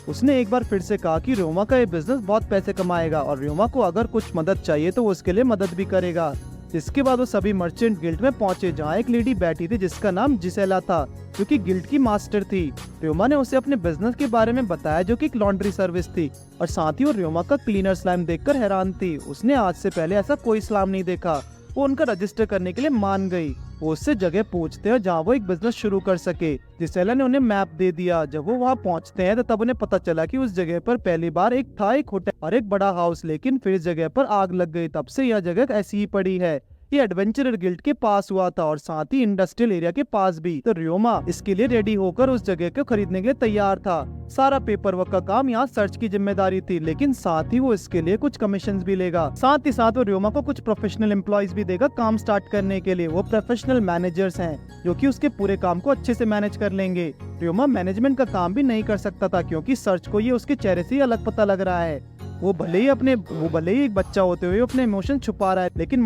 उसने एक बार फिर से कहा कि रोमा का ये बिजनेस बहुत पैसे कमाएगा और रोमा को अगर कुछ मदद चाहिए तो वो उसके लिए मदद भी करेगा। इसके बाद वो सभी मर्चेंट गिल्ड में पहुंचे जहाँ एक लेडी बैठी थी जिसका नाम जिसेला था, जो कि गिल्ड की मास्टर थी। रोमा ने उसे अपने बिजनेस के बारे में बताया जो कि एक लॉन्ड्री सर्विस थी और साथ ही वो रोमा का क्लीनर स्लाइम देखकर हैरान थी। उसने आज से पहले ऐसा कोई स्लाइम नहीं देखा। वो उनका रजिस्टर करने के लिए मान गई। वो उससे जगह पूछते हैं जहाँ वो एक बिजनेस शुरू कर सके। जिसेला ने उन्हें मैप दे दिया। जब वो वहाँ पहुँचते हैं तो तब उन्हें पता चला कि उस जगह पर पहली बार एक होटल और एक बड़ा हाउस, लेकिन फिर इस जगह पर आग लग गई। तब से यह जगह ऐसी ही पड़ी है। ये एडवेंचरर गिल्ड के पास हुआ था और साथ ही इंडस्ट्रियल एरिया के पास भी। तो रोमा इसके लिए रेडी होकर उस जगह को खरीदने के लिए तैयार था। सारा पेपर वर्क का काम यहाँ सर्च की जिम्मेदारी थी, लेकिन साथ ही वो इसके लिए कुछ कमीशंस भी लेगा। साथ ही साथ वो रोमा को कुछ प्रोफेशनल एम्प्लॉयज भी देगा काम स्टार्ट करने के लिए। वो प्रोफेशनल मैनेजर्स हैं जो कि उसके पूरे काम को अच्छे से मैनेज कर लेंगे। रोमा मैनेजमेंट का काम भी नहीं कर सकता था क्योंकि सर्च को ये उसके चेहरे से ही अलग पता लग रहा है। वो भले ही एक बच्चा होते हुए अपने इमोशन छुपा रहा है, लेकिन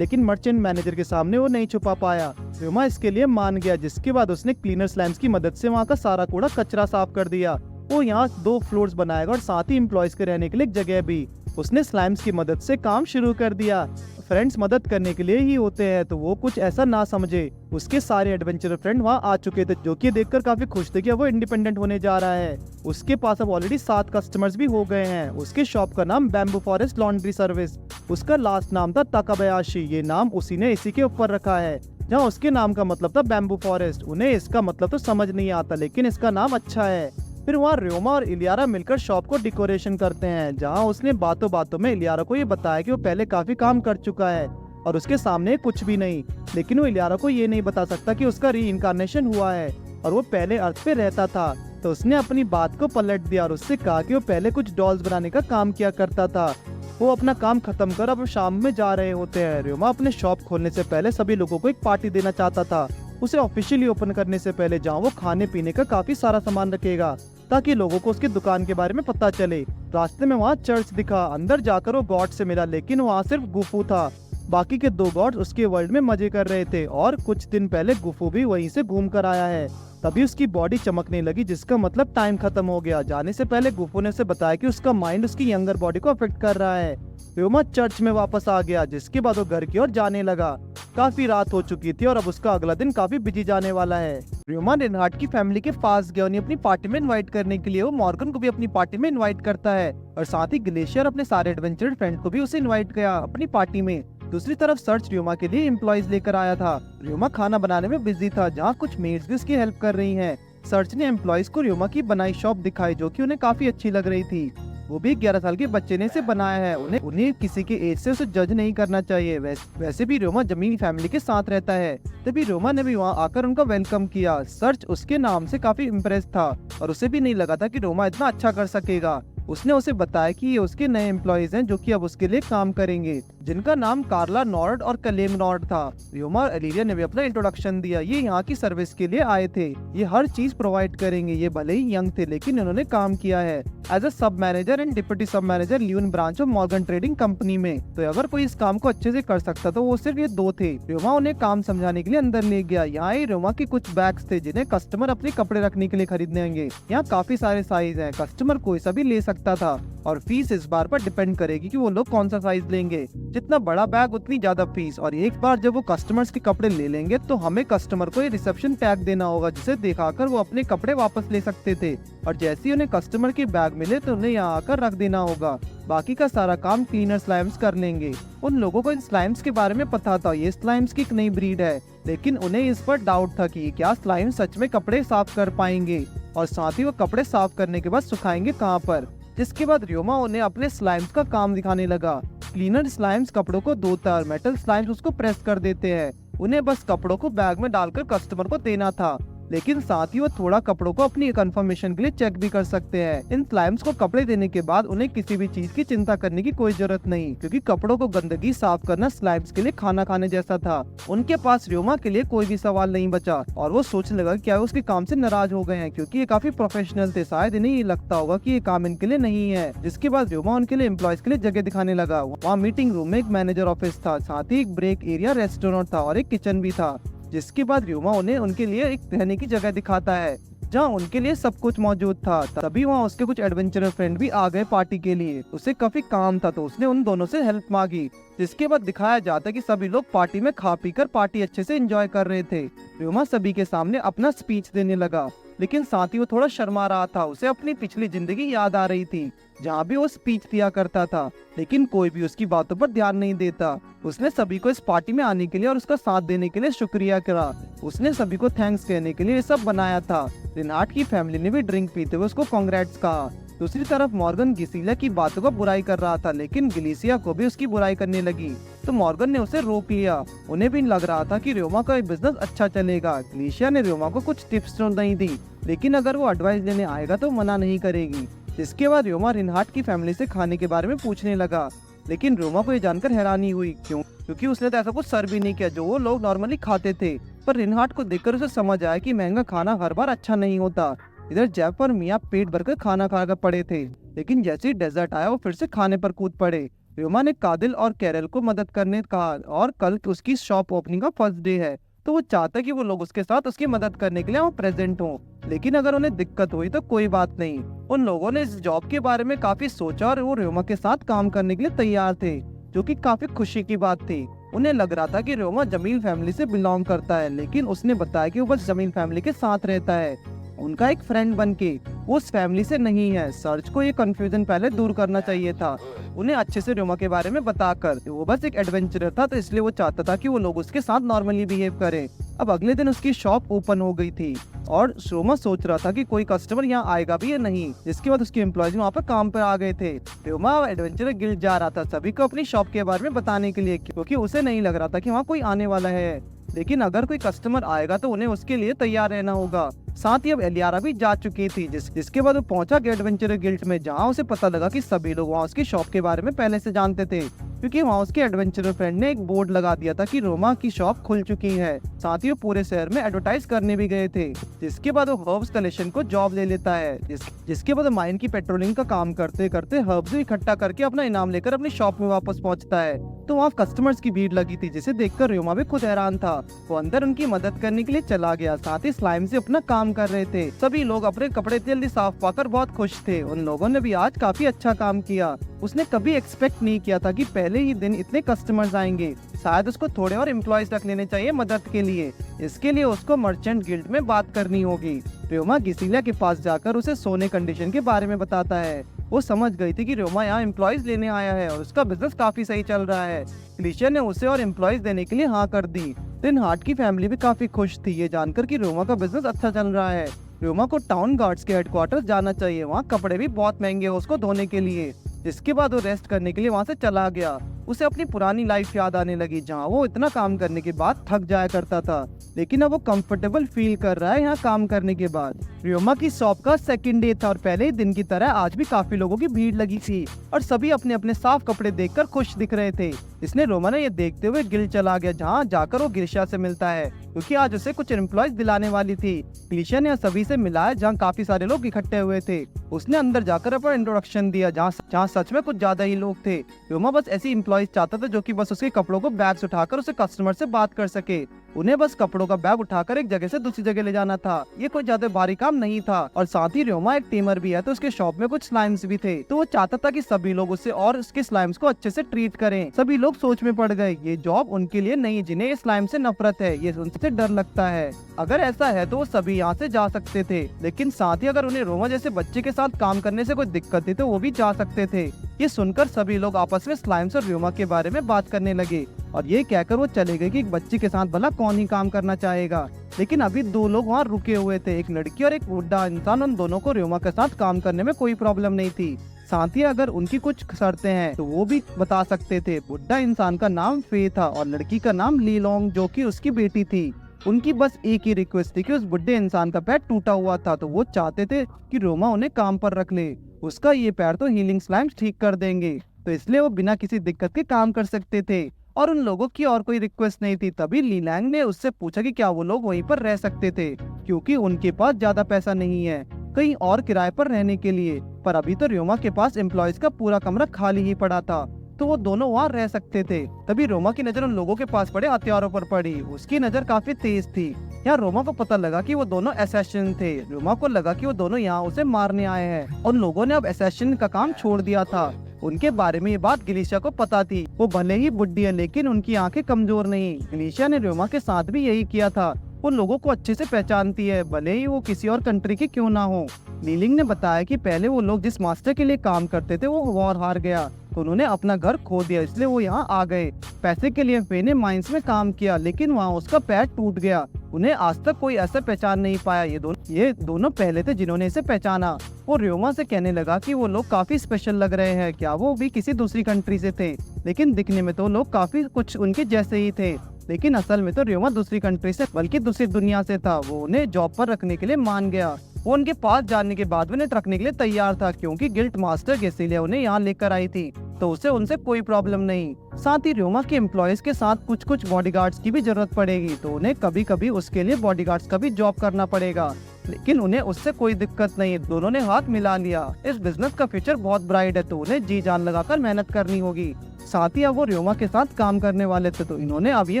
मर्चेंट मैनेजर के सामने वो नहीं छुपा पाया। रोमा इसके लिए मान गया, जिसके बाद उसने क्लीनर स्लैम्स की मदद से वहाँ का सारा कूड़ा कचरा साफ कर दिया। वो यहाँ 2 फ्लोर्स बनाएगा और साथ ही एम्प्लॉयज के रहने के लिए एक जगह भी। उसने स्लाइम्स की मदद से काम शुरू कर दिया। फ्रेंड्स मदद करने के लिए ही होते हैं, तो वो कुछ ऐसा ना समझे। उसके सारे एडवेंचरर फ्रेंड वहाँ आ चुके थे, जो कि देखकर काफी खुश थे कि वो इंडिपेंडेंट होने जा रहा है। उसके पास अब ऑलरेडी 7 कस्टमर्स भी हो गए हैं। उसके शॉप का नाम बैम्बू फॉरेस्ट लॉन्ड्री सर्विस। उसका लास्ट नाम था ताकाबयाशी। ये नाम उसी ने इसी के ऊपर रखा है, जहाँ उसके नाम का मतलब था बैम्बू फॉरेस्ट। उन्हें इसका मतलब तो समझ नहीं आता, लेकिन इसका नाम अच्छा है। फिर वहाँ रोमा और इलियारा मिलकर शॉप को डेकोरेशन करते हैं, जहाँ उसने बातों बातों में इलियारा को ये बताया कि वो पहले काफी काम कर चुका है और उसके सामने कुछ भी नहीं। लेकिन वो इलियारा को ये नहीं बता सकता कि उसका रीइंकार्नेशन हुआ है और वो पहले अर्थ पे रहता था। तो उसने अपनी बात को पलट दिया और उससे कहा कि वो पहले कुछ डॉल्स बनाने का काम किया करता था। वो अपना काम खत्म कर अब शाम में जा रहे होते हैं। रोमा अपने शॉप खोलने से पहले सभी लोगों को एक पार्टी देना चाहता था। उसे ऑफिशियली ओपन करने से पहले जहाँ वो खाने पीने का काफी सारा सामान रखेगा ताकि लोगों को उसकी दुकान के बारे में पता चले। रास्ते में वहाँ चर्च दिखा। अंदर जाकर वो गॉड से मिला, लेकिन वहाँ सिर्फ गुफू था। बाकी के 2 गॉड्स उसके वर्ल्ड में मजे कर रहे थे और कुछ दिन पहले गुफू भी वहीं से घूम कर आया है। तभी उसकी बॉडी चमकने लगी, जिसका मतलब टाइम खत्म हो गया। जाने से पहले गुफू ने उसे बताया कि उसका माइंड उसकी यंगर बॉडी को अफेक्ट कर रहा है। रोमा चर्च में वापस आ गया, जिसके बाद वो घर की ओर जाने लगा। काफी रात हो चुकी थी और अब उसका अगला दिन काफी बिजी जाने वाला है। रोमा रिनहार्ट की फैमिली के पास गया, उन्हें अपनी पार्टी में इनवाइट करने के लिए। वो मॉर्गन को भी अपनी पार्टी में इनवाइट करता है और साथ ही ग्लेशियर अपने सारे एडवेंचर फ्रेंड को भी उसे इनवाइट किया अपनी पार्टी में। दूसरी तरफ सर्च रोमा के लिए एम्प्लॉयज लेकर आया था। रोमा खाना बनाने में बिजी था, जहाँ कुछ मेड्स भी उसकी हेल्प कर रही हैं। सर्च ने एम्प्लॉयज को रोमा की बनाई शॉप दिखाई, जो कि उन्हें काफी अच्छी लग रही थी। वो भी 11 साल के बच्चे ने इसे बनाया है। उन्हें किसी के एज से उसे जज नहीं करना चाहिए। वैसे भी रोमा जमीनी फैमिली के साथ रहता है। तभी रोमा ने भी वहाँ आकर उनका वेलकम किया। सर्च उसके नाम से काफी इम्प्रेस था और उसे भी नहीं लगा था कि रोमा इतना अच्छा कर सकेगा। उसने उसे बताया कि ये उसके नए एम्प्लॉयज हैं जो कि अब उसके लिए काम करेंगे। जिनका नाम कार्ला नॉर्ड और कलेम नॉर्ड था। रियोमा और एलिरिया ने भी अपना इंट्रोडक्शन दिया। ये यहाँ की सर्विस के लिए आए थे, ये हर चीज प्रोवाइड करेंगे। ये भले ही यंग थे लेकिन इन्होंने काम किया है as a sub manager and deputy sub manager ल्यून branch of Morgan Trading Company में। तो अगर कोई इस काम को अच्छे से कर सकता तो वो सिर्फ ये दो थे। रियोमा उन्हें काम समझाने के लिए अंदर ले गया। यहाँ ही रियोमा के कुछ बैग्स थे जिन्हें कस्टमर अपने कपड़े रखने के लिए खरीदने होंगे। यहाँ काफी सारे साइज हैं, कस्टमर कोई सा भी ले सकता था और फीस इस बार पर डिपेंड करेगी कि वो लोग कौन सा साइज लेंगे। जितना बड़ा बैग उतनी ज्यादा फीस। और एक बार जब वो कस्टमर्स के कपड़े ले लेंगे तो हमें कस्टमर को ये रिसेप्शन टैग देना होगा जिसे दिखाकर वो अपने कपड़े वापस ले सकते थे। और जैसे ही उन्हें कस्टमर के बैग मिले तो उन्हें यहाँ आकर रख देना होगा। बाकी का सारा काम क्लीनर स्लाइम्स कर लेंगे। उन लोगों को इन स्लाइम्स के बारे में पता था, ये स्लाइम्स की एक नई ब्रीड है, लेकिन उन्हें इस पर डाउट था कि क्या स्लाइम सच में कपड़े साफ कर पाएंगे और साथ ही वो कपड़े साफ करने के बाद सुखाएंगे कहाँ पर। जिसके बाद रियोमा उन्हें अपने स्लाइम्स का काम दिखाने लगा। क्लीनर स्लाइम्स कपड़ों को धोता है, मेटल स्लाइम्स उसको प्रेस कर देते हैं। उन्हें बस कपड़ों को बैग में डालकर कस्टमर को देना था, लेकिन साथ ही वो थोड़ा कपड़ों को अपनी कंफर्मेशन के लिए चेक भी कर सकते हैं। इन स्लाइम्स को कपड़े देने के बाद उन्हें किसी भी चीज की चिंता करने की कोई जरूरत नहीं, क्योंकि कपड़ों को गंदगी साफ करना स्लाइम्स के लिए खाना खाने जैसा था। उनके पास रियोमा के लिए कोई भी सवाल नहीं बचा और वो सोचने लगा क्या उसके काम से नाराज हो गए हैं, क्योंकि ये काफी प्रोफेशनल थे। शायद इन्हें ये लगता होगा कि ये काम इनके लिए नहीं है। जिसके बाद रियोमा उनके लिए एम्प्लॉयज के लिए जगह दिखाने लगा। वहाँ मीटिंग रूम में एक मैनेजर ऑफिस था, साथ ही एक ब्रेक एरिया, रेस्टोरेंट था और एक किचन भी था। जिसके बाद रियोमा उन्हें उनके लिए एक रहने की जगह दिखाता है जहाँ उनके लिए सब कुछ मौजूद था। तभी वहाँ उसके कुछ एडवेंचरर फ्रेंड भी आ गए पार्टी के लिए। उसे काफी काम था तो उसने उन दोनों से हेल्प मांगी। जिसके बाद दिखाया जाता है कि सभी लोग पार्टी में खा पी कर पार्टी अच्छे से एंजॉय कर रहे थे। रियोमा सभी के सामने अपना स्पीच देने लगा, लेकिन साथ ही वो थोड़ा शर्मा रहा था। उसे अपनी पिछली जिंदगी याद आ रही थी जहाँ भी वो स्पीच दिया करता था, लेकिन कोई भी उसकी बातों पर ध्यान नहीं देता। उसने सभी को इस पार्टी में आने के लिए और उसका साथ देने के लिए शुक्रिया करा। उसने सभी को थैंक्स कहने के लिए ये सब बनाया था। रिनार्ड की फैमिली ने भी ड्रिंक पीते हुए उसको कांग्रेट्स कहा। दूसरी तरफ मॉर्गन गिसिलिया की बातों को बुराई कर रहा था, लेकिन गिलिसिया को भी उसकी बुराई करने लगी तो मॉर्गन ने उसे रोक लिया। उन्हें भी लग रहा था कि रियोमा का बिजनेस अच्छा चलेगा। गिलिसिया ने रियोमा को कुछ टिप्स तो नहीं दी, लेकिन अगर वो एडवाइस लेने आएगा तो मना नहीं करेगी। जिसके बाद रियोमा रिनहार्ड की फैमिली से खाने के बारे में पूछने लगा, लेकिन रियोमा को ये जानकर हैरानी हुई क्योंकि उसने तो ऐसा कुछ सर्व भी नहीं किया जो वो लोग नॉर्मली खाते थे। पर रिनहार्ड को देखकर उसे समझ आया कि महंगा खाना हर बार अच्छा नहीं होता। इधर जैप और मिया पेट भरकर खाना खाकर पड़े थे, लेकिन जैसे ही डेजर्ट आया वो फिर से खाने पर कूद पड़े। रियोमा ने कादिल और कैरल को मदद करने कहा और कल उसकी शॉप ओपनिंग का फर्स्ट डे है, तो वो चाहता कि वो लोग उसके साथ उसकी मदद करने के लिए वो प्रेजेंट हों। लेकिन अगर उन्हें दिक्कत हुई तो कोई बात नहीं। उन लोगों ने इस जॉब के बारे में काफी सोचा और वो रियोमा के साथ काम करने के लिए तैयार थे, जो कि काफी खुशी की बात थी। उन्हें लग रहा था कि रियोमा जमील फैमिली से बिलोंग करता है, लेकिन उसने बताया कि वो बस जमील फैमिली के साथ रहता है, उनका एक फ्रेंड बनके। वो उस फैमिली से नहीं है। सर्च को ये कंफ्यूजन पहले दूर करना चाहिए था, उन्हें अच्छे से रियोमा के बारे में बताकर। वो बस एक एडवेंचरर था, तो इसलिए वो चाहता था कि वो लोग उसके साथ नॉर्मली बिहेव करें। अब अगले दिन उसकी शॉप ओपन हो गई थी और रियोमा सोच रहा था कि कोई कस्टमर यहाँ आएगा भी या नहीं। जिसके बाद उसके एम्प्लॉयज वहाँ पर काम पर आ गए थे। रियोमा एडवेंचरर गिल्ड जा रहा था सभी को अपनी शॉप के बारे में बताने के लिए, क्योंकि उसे नहीं लग रहा था कि वहाँ कोई आने वाला है, लेकिन अगर कोई कस्टमर आएगा तो उन्हें उसके लिए तैयार रहना होगा। साथ ही अब एलियारा भी जा चुकी थी, जिसके बाद वो पहुंचा एडवेंचरर गिल्ड में, जहां उसे पता लगा कि सभी लोग वहां उसकी शॉप के बारे में पहले से जानते थे, क्योंकि वहां उसके एडवेंचरर फ्रेंड ने एक बोर्ड लगा दिया था कि रियोमा की शॉप खुल चुकी है। साथ ही वो पूरे शहर में एडवर्टाइज करने भी गए थे। जिसके बाद वो हर्ब्स कलेक्शन को जॉब ले लेता है, जिसके बाद माइन की पेट्रोलिंग का काम करते करते हर्ब्स इकट्ठा करके अपना इनाम लेकर अपनी शॉप में वापस पहुंचता है। तो वहाँ कस्टमर्स की भीड़ लगी थी, जिसे देखकर रियोमा भी खुद हैरान था। वो अंदर उनकी मदद करने के लिए चला गया, साथ ही स्लाइम से अपना काम कर रहे थे। सभी लोग अपने कपड़े जल्दी साफ पाकर बहुत खुश थे। उन लोगों ने भी आज काफी अच्छा काम किया। उसने कभी एक्सपेक्ट नहीं किया था कि पहले ही दिन इतने कस्टमर्स आएंगे। शायद उसको थोड़े और एम्प्लॉयज रख लेने चाहिए मदद के लिए। इसके लिए उसको मर्चेंट गिल्ड में बात करनी होगी। रियोमा गिसिलिया के पास जाकर उसे सोने कंडीशन के बारे में बताता है। वो समझ गई थी कि रियोमा यहाँ एम्प्लॉयज लेने आया है और उसका बिजनेस काफी सही चल रहा है। गिलिशिया ने उसे और एम्प्लॉयज देने के लिए हाँ कर दी। रिनहार्ड की फैमिली भी काफी खुश थी ये जानकर कि रियोमा का बिजनेस अच्छा चल रहा है। रियोमा को टाउन गार्ड्स के हेडक्वार्टर जाना चाहिए, वहाँ कपड़े भी बहुत महंगे हैं उसको धोने के लिए। जिसके बाद वो रेस्ट करने के लिए वहाँ से चला गया। उसे अपनी पुरानी लाइफ याद आने लगी जहाँ वो इतना काम करने के बाद थक जाया करता था, लेकिन अब वो कंफर्टेबल फील कर रहा है यहाँ काम करने के बाद। रियोमा की शॉप का सेकंड डे था और पहले ही दिन की तरह आज भी काफी लोगों की भीड़ लगी थी और सभी अपने अपने साफ कपड़े देखकर खुश दिख रहे थे। इसने रोमा ने ये देखते हुए गिल्ड चला गया जहाँ जाकर वो गिरिशा से मिलता है, क्योंकि आज उसे कुछ एम्प्लॉयज दिलाने वाली थी। गिरिशा ने सभी से मिलाया जहाँ काफी सारे लोग इकट्ठे हुए थे। उसने अंदर जाकर अपना इंट्रोडक्शन दिया जहाँ सच में कुछ ज्यादा ही लोग थे। रोमा बस ऐसी एम्प्लॉयज चाहता था जो कि बस उसके कपड़ों को बैग्स उठाकर उसे कस्टमर से बात कर सके। उन्हें बस कपड़ों का बैग उठाकर एक जगह से दूसरी जगह ले जाना था। ये कोई ज्यादा भारी काम नहीं था और साथ ही रोमा एक टीमर भी है, तो उसके शॉप में कुछ स्लाइम्स भी थे, तो वो चाहता था कि सभी लोग उससे और उसके स्लाइम्स को अच्छे से ट्रीट करें। सभी लोग सोच में पड़ गए, ये जॉब उनके लिए नहीं जिन्हें ये स्लाइम से नफरत है, ये उनसे डर लगता है। अगर ऐसा है तो वो सभी यहाँ से जा सकते थे, लेकिन साथ ही अगर उन्हें रोमा जैसे बच्चे के साथ काम करने से कोई दिक्कत थी तो वो भी जा सकते थे। ये सुनकर सभी लोग आपस में स्लाइम्स और रोमा के बारे में बात करने लगे और ये कहकर वो चले गए कि एक बच्ची के साथ भला कौन ही काम करना चाहेगा। लेकिन अभी दो लोग वहाँ रुके हुए थे, एक लड़की और एक बूढ़ा इंसान। उन दोनों को रोमा के साथ काम करने में कोई प्रॉब्लम नहीं थी। साथ ही अगर उनकी कुछ शर्तें हैं तो वो भी बता सकते थे। बुढ़ा इंसान का नाम फे था और लड़की का नाम लीलोंग जो कि उसकी बेटी थी। उनकी बस एक ही रिक्वेस्ट थी कि उस बुढ़े इंसान का पैर टूटा हुआ था, तो वो चाहते थे कि रोमा उन्हें काम पर रख ले। उसका ये पैर तो हीलिंग स्लाइम्स ठीक कर देंगे, तो इसलिए वो बिना किसी दिक्कत के काम कर सकते थे और उन लोगों की और कोई रिक्वेस्ट नहीं थी। तभी लीलैंग ने उससे पूछा कि क्या वो लोग वहीं पर रह सकते थे, क्योंकि उनके पास ज्यादा पैसा नहीं है कहीं और किराए पर रहने के लिए। पर अभी तो रोमा के पास एम्प्लॉयज का पूरा कमरा खाली ही पड़ा था, तो वो दोनों वहाँ रह सकते थे। तभी रोमा की नजर उन लोगों के पास पड़े हथियारों पर पड़ी। उसकी नजर काफी तेज थी। यहाँ रोमा को पता लगा कि वो दोनों असैसिन थे। रोमा को लगा कि वो दोनों यहाँ उसे मारने आए हैं। उन लोगों ने अब असैसिन का काम छोड़ दिया था। उनके बारे में ये बात गिलिशा को पता थी। वो भले ही बुढ़ी है लेकिन उनकी आंखें कमजोर नहीं। गिलिशा ने रोमा के साथ भी यही किया था। वो लोगों को अच्छे से पहचानती है, भले ही वो किसी और कंट्री के क्यों ना हो। लीलिंग ने बताया कि पहले वो लोग जिस मास्टर के लिए काम करते थे वो वॉर हार गया, तो उन्होंने अपना घर खो दिया, इसलिए वो यहाँ आ गए। पैसे के लिए फे ने माइंस में काम किया, लेकिन वहाँ उसका पैर टूट गया। उन्हें आज तक कोई ऐसा पहचान नहीं पाया। ये दोनों पहले थे जिन्होंने इसे पहचाना। वो रोमा से कहने लगा कि वो लोग काफी स्पेशल लग रहे हैं, क्या वो भी किसी दूसरी कंट्री से थे? लेकिन दिखने में तो लोग काफी कुछ उनके जैसे ही थे, लेकिन असल में तो रोमा दूसरी कंट्री से बल्कि दूसरी दुनिया से था। वो उन्हें जॉब पर रखने के लिए मान गया। वो उनके पास जाने के बाद उन्हें रखने के लिए तैयार था, क्योंकि गिल्ड मास्टर गेसिलिया उन्हें यहाँ लेकर आई थी, तो उसे उनसे कोई प्रॉब्लम नहीं। साथ ही रोमा के एम्प्लॉयज के साथ कुछ कुछ बॉडीगार्ड्स की भी जरूरत पड़ेगी, तो उन्हें कभी कभी उसके लिए बॉडीगार्ड्स का भी जॉब करना पड़ेगा, लेकिन उन्हें उससे कोई दिक्कत नहीं। दोनों ने हाथ मिला लिया। इस बिजनेस का फ्यूचर बहुत ब्राइट है, तो उन्हें जी जान लगाकर मेहनत करनी होगी। साथ ही अब वो रोमा के साथ काम करने वाले थे, तो इन्होंने अब ये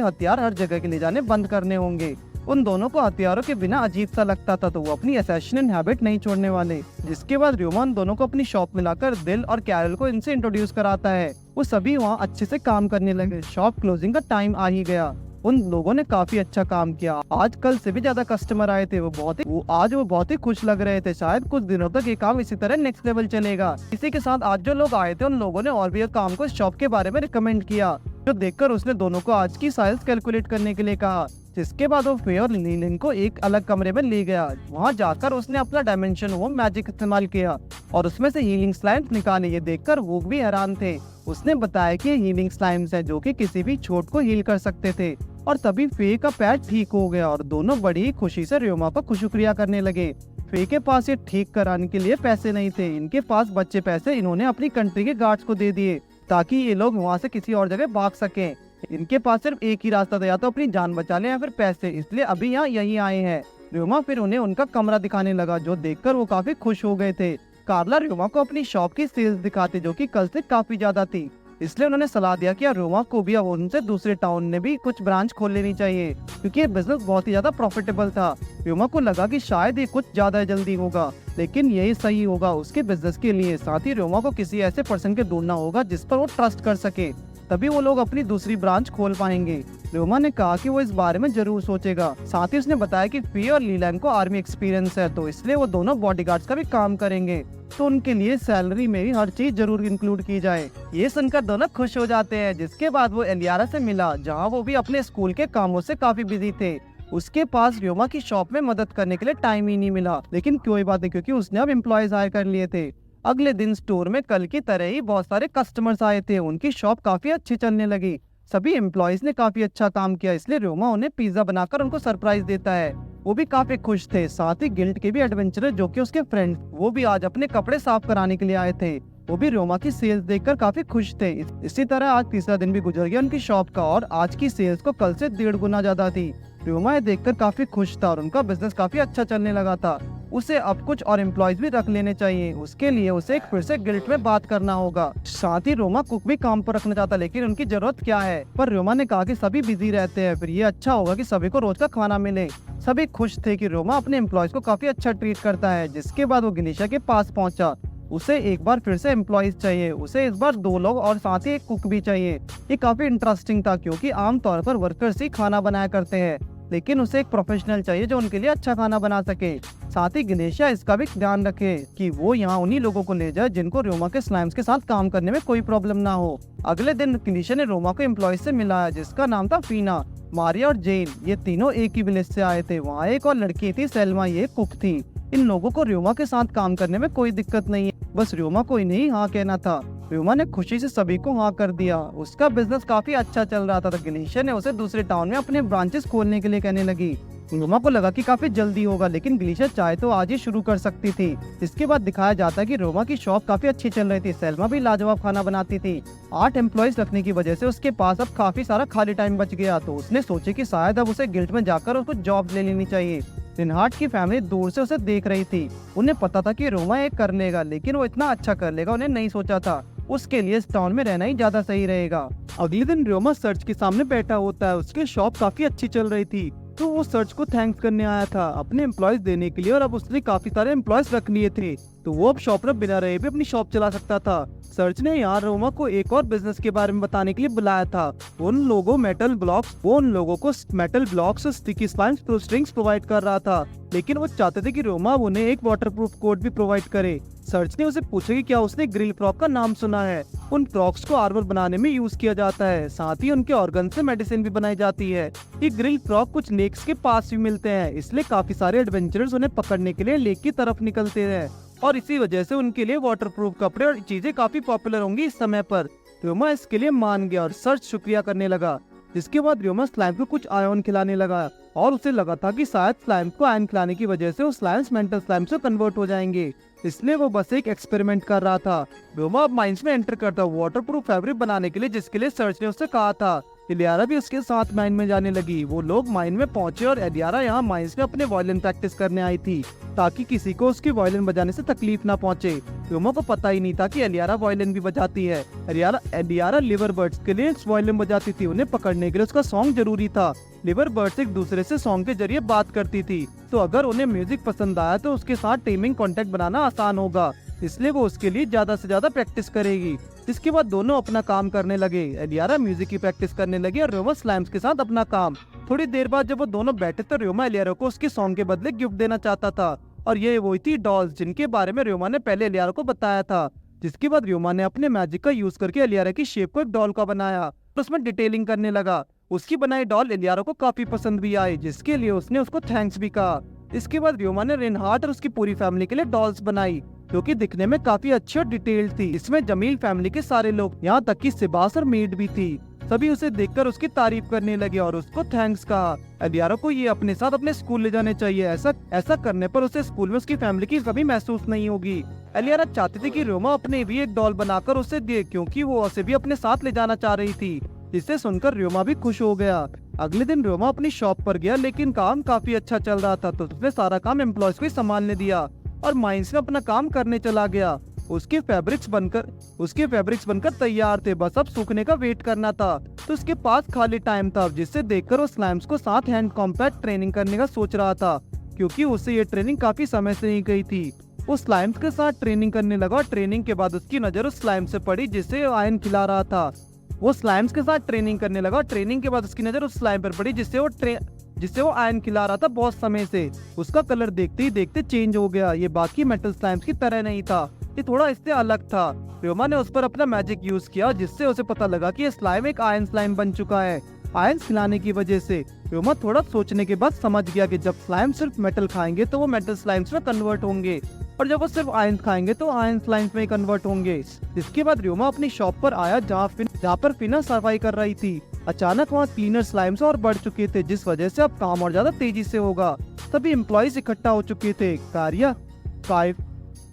हथियार हर जगह के ले जाने बंद करने होंगे। उन दोनों को हथियारों के बिना अजीब सा लगता था, तो वो अपनी असैसिनेट हैबिट नहीं छोड़ने वाले। जिसके बाद रोमा उन दोनों को अपनी शॉप में लाकर दिल और कैरल को इनसे इंट्रोड्यूस कराता है। वो सभी वहाँ अच्छे से काम करने लगे। शॉप क्लोजिंग का टाइम आ ही गया। उन लोगों ने काफी अच्छा काम किया। आज कल से भी ज्यादा कस्टमर आए थे। आज वो बहुत ही खुश लग रहे थे। शायद कुछ दिनों तक ये काम इसी तरह नेक्स्ट लेवल चलेगा। इसी के साथ आज जो लोग आए थे उन लोगों ने और भी एक काम को शॉप के बारे में रिकमेंड किया, जो देखकर उसने दोनों को आज की साइज कैलकुलेट करने के लिए कहा। जिसके बाद वो फे और लीलिंग को एक अलग कमरे में ले गया। वहाँ जाकर उसने अपना डायमेंशन वो मैजिक इस्तेमाल किया और उसमें से हीलिंग स्लाइम्स निकाले। ये देखकर वो भी हैरान थे। उसने बताया कि हीलिंग स्लाइम्स है जो कि किसी भी चोट को हील कर सकते थे। और तभी फे का पैर ठीक हो गया और दोनों बड़ी ही खुशी से रोमा का शुक्रिया करने लगे। फे के पास ये ठीक कराने के लिए पैसे नहीं थे। इनके पास बचे पैसे इन्होंने अपनी कंट्री के गार्ड्स को दे दिए, ताकि ये लोग वहाँ से किसी और जगह भाग सकें। इनके पास सिर्फ एक ही रास्ता था, या तो अपनी जान बचा ले या फिर पैसे, इसलिए अभी यहाँ यही आए हैं। रोमा फिर उन्हें उनका कमरा दिखाने लगा, जो देखकर वो काफी खुश हो गए थे। कार्ला रोमा को अपनी शॉप की सेल्स दिखाते, जो कि कल से काफी ज्यादा थी, इसलिए उन्होंने सलाह दिया कि रोमा को भी अब उनसे दूसरे टाउन में भी कुछ ब्रांच खोल लेनी चाहिए, क्योंकि ये बिजनेस बहुत ही ज्यादा प्रॉफिटेबल था। रोमा को लगा कि शायद ये कुछ ज्यादा जल्दी होगा, लेकिन यही सही होगा उसके बिजनेस के लिए। साथ ही रोमा को किसी ऐसे पर्सन के ढूंढना होगा जिस पर वो ट्रस्ट कर सके, तभी वो लोग अपनी दूसरी ब्रांच खोल पाएंगे। रोमा ने कहा कि वो इस बारे में जरूर सोचेगा। साथ ही उसने बताया कि फी और लीलैंग को आर्मी एक्सपीरियंस है, तो इसलिए वो दोनों बॉडीगार्ड्स का भी काम करेंगे, तो उनके लिए सैलरी में भी हर चीज जरूर इंक्लूड की जाए। ये सुनकर दोनों खुश हो जाते हैं। जिसके बाद वो एलियारा से मिला, जहाँ वो भी अपने स्कूल के कामों से काफी बिजी थे। उसके पास रोमा की शॉप में मदद करने के लिए टाइम ही नहीं मिला, लेकिन कोई बात नहीं, क्योंकि उसने अब एम्प्लॉयज हायर कर लिए थे। अगले दिन स्टोर में कल की तरह ही बहुत सारे कस्टमर्स आए थे। उनकी शॉप काफी अच्छी चलने लगी। सभी एम्प्लॉयज ने काफी अच्छा काम किया, इसलिए रोमा उन्हें पिज्जा बनाकर उनको सरप्राइज देता है। वो भी काफी खुश थे। साथ ही गिल्ड के भी एडवेंचरर जो कि उसके फ्रेंड्स, वो भी आज अपने कपड़े साफ कराने के लिए आए थे। वो भी रोमा की सेल्स देखकर काफी खुश थे। इसी तरह आज तीसरा दिन भी गुजर गया उनकी शॉप का, और आज की सेल्स को कल से 1.5 गुना ज्यादा थी। रोमा ये देखकर काफी खुश था और उनका बिजनेस काफी अच्छा चलने लगा था। उसे अब कुछ और एम्प्लॉयज भी रख लेने चाहिए। उसके लिए उसे एक फिर से गिल्ड में बात करना होगा। साथ ही रोमा कुक भी काम पर रखना चाहता, लेकिन उनकी जरूरत क्या है। पर रोमा ने कहा कि सभी बिजी रहते हैं, फिर ये अच्छा होगा कि सभी को रोज का खाना मिले। सभी खुश थे कि रोमा अपने एम्प्लॉयज को काफी अच्छा ट्रीट करता है। जिसके बाद वो गिनीशा के पास पहुंचा। उसे एक बार फिर से एम्प्लॉयज चाहिए। उसे इस बार 2 लोग और साथ ही एक कुक भी चाहिए। ये काफी इंटरेस्टिंग था, क्योंकि आमतौर पर वर्कर्स ही खाना बनाया करते हैं, लेकिन उसे एक प्रोफेशनल चाहिए जो उनके लिए अच्छा खाना बना सके। साथ ही गणेशा इसका भी ध्यान रखे कि वो यहाँ उन्हीं लोगों को ले जाए जिनको रोमा के स्लाइम्स के साथ काम करने में कोई प्रॉब्लम ना हो। अगले दिन गणेशा ने रोमा को एम्प्लॉयज से मिलाया, जिसका नाम था फीना, मारिया और जेन। ये तीनों एक ही विलेज से आए थे। वहाँ एक और लड़की थी, सेल्मा, ये कुक थी। इन लोगों को रोमा के साथ काम करने में कोई दिक्कत नहीं है, बस रोमा को इन्हें ही हाँ कहना था। रोमा ने खुशी से सभी को हाँ कर दिया। उसका बिजनेस काफी अच्छा चल रहा था, तो गणेशा ने उसे दूसरे टाउन में अपने ब्रांचेस खोलने के लिए कहने लगी। रोमा को लगा कि काफी जल्दी होगा, लेकिन गणेशा चाहे तो आज ही शुरू कर सकती थी। इसके बाद दिखाया जाता है कि रोमा की शॉप काफी अच्छी चल रही थी। सेल्मा भी लाजवाब खाना बनाती थी। 8 एम्प्लॉयज रखने की वजह से उसके पास अब काफी सारा खाली टाइम बच गया, तो उसने सोचे कि शायद अब उसे गिल्ड में जाकर उसको जॉब ले लेनी चाहिए। रिनहार्ट की फैमिली दूर से उसे देख रही थी। उन्हें पता था कि रोमा ये कर लेगा, लेकिन वो इतना अच्छा कर लेगा उन्हें नहीं सोचा था। उसके लिए इस टाउन में रहना ही ज्यादा सही रहेगा। अगले दिन रोमा सर्च के सामने बैठा होता है। उसकी शॉप काफी अच्छी चल रही थी, तो वो सर्च को थैंक्स करने आया था अपने एम्प्लॉयज देने के लिए, और अब उसने काफी सारे एम्प्लॉयज रख लिए थे, तो वो अब शॉप पर बिना रहे भी अपनी शॉप चला सकता था। सर्च ने यहाँ रोमा को एक और बिजनेस के बारे में बताने के लिए बुलाया था। वो उन लोगों को मेटल ब्लॉक्स और स्टिकी स्ट्रिंग्स प्रोवाइड कर रहा था, लेकिन वो चाहते थे कि रोमा उन्हें एक वाटरप्रूफ कोट भी प्रोवाइड करे। सर्च ने उसे पूछा कि क्या उसने ग्रिल फ्रॉग का नाम सुना है। उन फ्रॉग्स को आर्मर बनाने में यूज किया जाता है, साथ ही उनके ऑर्गन से मेडिसिन भी बनाई जाती है। ये ग्रिल फ्रॉग कुछ लेक्स के पास भी मिलते हैं, इसलिए काफी सारे एडवेंचरर्स उन्हें पकड़ने के लिए लेक की तरफ निकलते हैं, और इसी वजह से उनके लिए वाटरप्रूफ कपड़े और चीजें काफी पॉपुलर होंगी इस समय पर। रोमा इसके लिए मान गया और सर्च शुक्रिया करने लगा। जिसके बाद रोमा स्लाइम को कुछ आयन खिलाने लगा, और उसे लगा था कि शायद स्लाइम को आयन खिलाने की वजह से वो स्लाइम्स मेंटल स्लाइम से कन्वर्ट हो जाएंगे, इसलिए वो बस एक एक्सपेरिमेंट कर रहा था। रोमा अब माइंस में एंटर करता वाटरप्रूफ फैब्रिक बनाने के लिए, जिसके लिए सर्च ने उससे कहा था। एलियारा भी उसके साथ माइन में जाने लगी। वो लोग माइन में पहुंचे और एलियारा यहाँ माइंस में अपने वायलिन प्रैक्टिस करने आई थी, ताकि किसी को उसकी वायलिन बजाने से तकलीफ ना पहुंचे। रोमा को पता ही नहीं था कि एलियारा वायलिन भी बजाती है। एलियारा लिवर बर्ड्स के लिए वायलिन बजाती थी। उन्हें पकड़ने के लिए उसका सॉन्ग जरूरी था। लिवर बर्ड्स एक दूसरे से सॉन्ग के जरिए बात करती थी, तो अगर उन्हें म्यूजिक पसंद आया तो उसके साथ टीमिंग कांटेक्ट बनाना आसान होगा, इसलिए वो उसके लिए ज्यादा से ज्यादा प्रैक्टिस करेगी। इसके बाद दोनों अपना काम करने लगे। एलियारा म्यूजिक की प्रैक्टिस करने लगी और रोमा स्लाइम्स के साथ अपना काम। थोड़ी देर बाद जब वो दोनों बैठे तो रोमा एलियारा को उसके सॉन्ग के बदले गिफ्ट देना चाहता था, और ये वही थी डॉल्स जिनके बारे में रोमा ने पहले एलियारा को बताया था। जिसके बाद रोमा ने अपने मैजिक का यूज करके एलियारा की शेप को एक डॉल का बनाया और उसमें डिटेलिंग करने लगा। उसकी बनाई डॉल एलियारा को काफी पसंद भी आई, जिसके लिए उसने उसको थैंक्स भी कहा। इसके बाद रोमा ने रिनहार्ट और उसकी पूरी फैमिली के लिए डॉल्स बनाई, जो कि दिखने में काफी अच्छी और डिटेल्ड थी। इसमें जमील फैमिली के सारे लोग, यहाँ तक कि सिबास और मेड भी थी। सभी उसे देखकर उसकी तारीफ करने लगे और उसको थैंक्स कहा। एलियारा को ये अपने साथ अपने स्कूल ले जाने चाहिए। ऐसा करने पर उसे स्कूल में उसकी फैमिली की कभी महसूस नहीं होगी। एलियारा चाहती थी कि रोमा अपने भी एक डॉल बनाकर उसे दे, क्योंकि वो उसे भी अपने साथ ले जाना चाह रही थी। जिसे सुनकर रोमा भी खुश हो गया। अगले दिन रोमा अपनी शॉप पर गया, लेकिन काम काफी अच्छा चल रहा था, तो उसने सारा काम एम्प्लॉयज को ही संभालने दिया और माइंस में अपना काम करने चला गया। उसके फैब्रिक्स बनकर तैयार थे, बस अब सूखने का वेट करना था। तो उसके पास खाली टाइम था, जिससे देखकर वो स्लाइम्स को साथ हैंड कॉम्पैक्ट ट्रेनिंग करने का सोच रहा था, क्योंकि उसे ये ट्रेनिंग काफी समय से नहीं गई थी। वो स्लाइम्स के साथ ट्रेनिंग करने लगा। ट्रेनिंग के बाद उसकी नजर उस स्लाइम से पड़ी जिसे आयन खिला रहा था। वो स्लाइम्स के साथ ट्रेनिंग करने लगा। ट्रेनिंग के बाद उसकी नजर उस स्लाइम पर पड़ी जिससे वो आयन खिला रहा था बहुत समय से। उसका कलर देखते ही देखते चेंज हो गया। ये बाकी मेटल स्लाइम्स की तरह नहीं था, ये थोड़ा इससे अलग था। रोमा ने उस पर अपना मैजिक यूज किया, जिससे उसे पता लगा कि ये स्लाइम एक आयन स्लाइम बन चुका है। आयन खिलाने की वजह से रोमा थोड़ा सोचने के बाद समझ गया कि जब स्लाइम सिर्फ मेटल खाएंगे तो वो मेटल स्लाइम्स में कन्वर्ट होंगे, और जब वो सिर्फ आयन खाएंगे तो आयन स्लाइम्स में कन्वर्ट होंगे। इसके बाद र्योमा अपनी शॉप पर आया जहाँ पर फिना सफाई कर रही थी। अचानक वहाँ क्लीनर स्लाइम्स और बढ़ चुके थे, जिस वजह से अब काम और ज्यादा तेजी से होगा। सभी एम्प्लॉइज इकट्ठा हो चुके थे।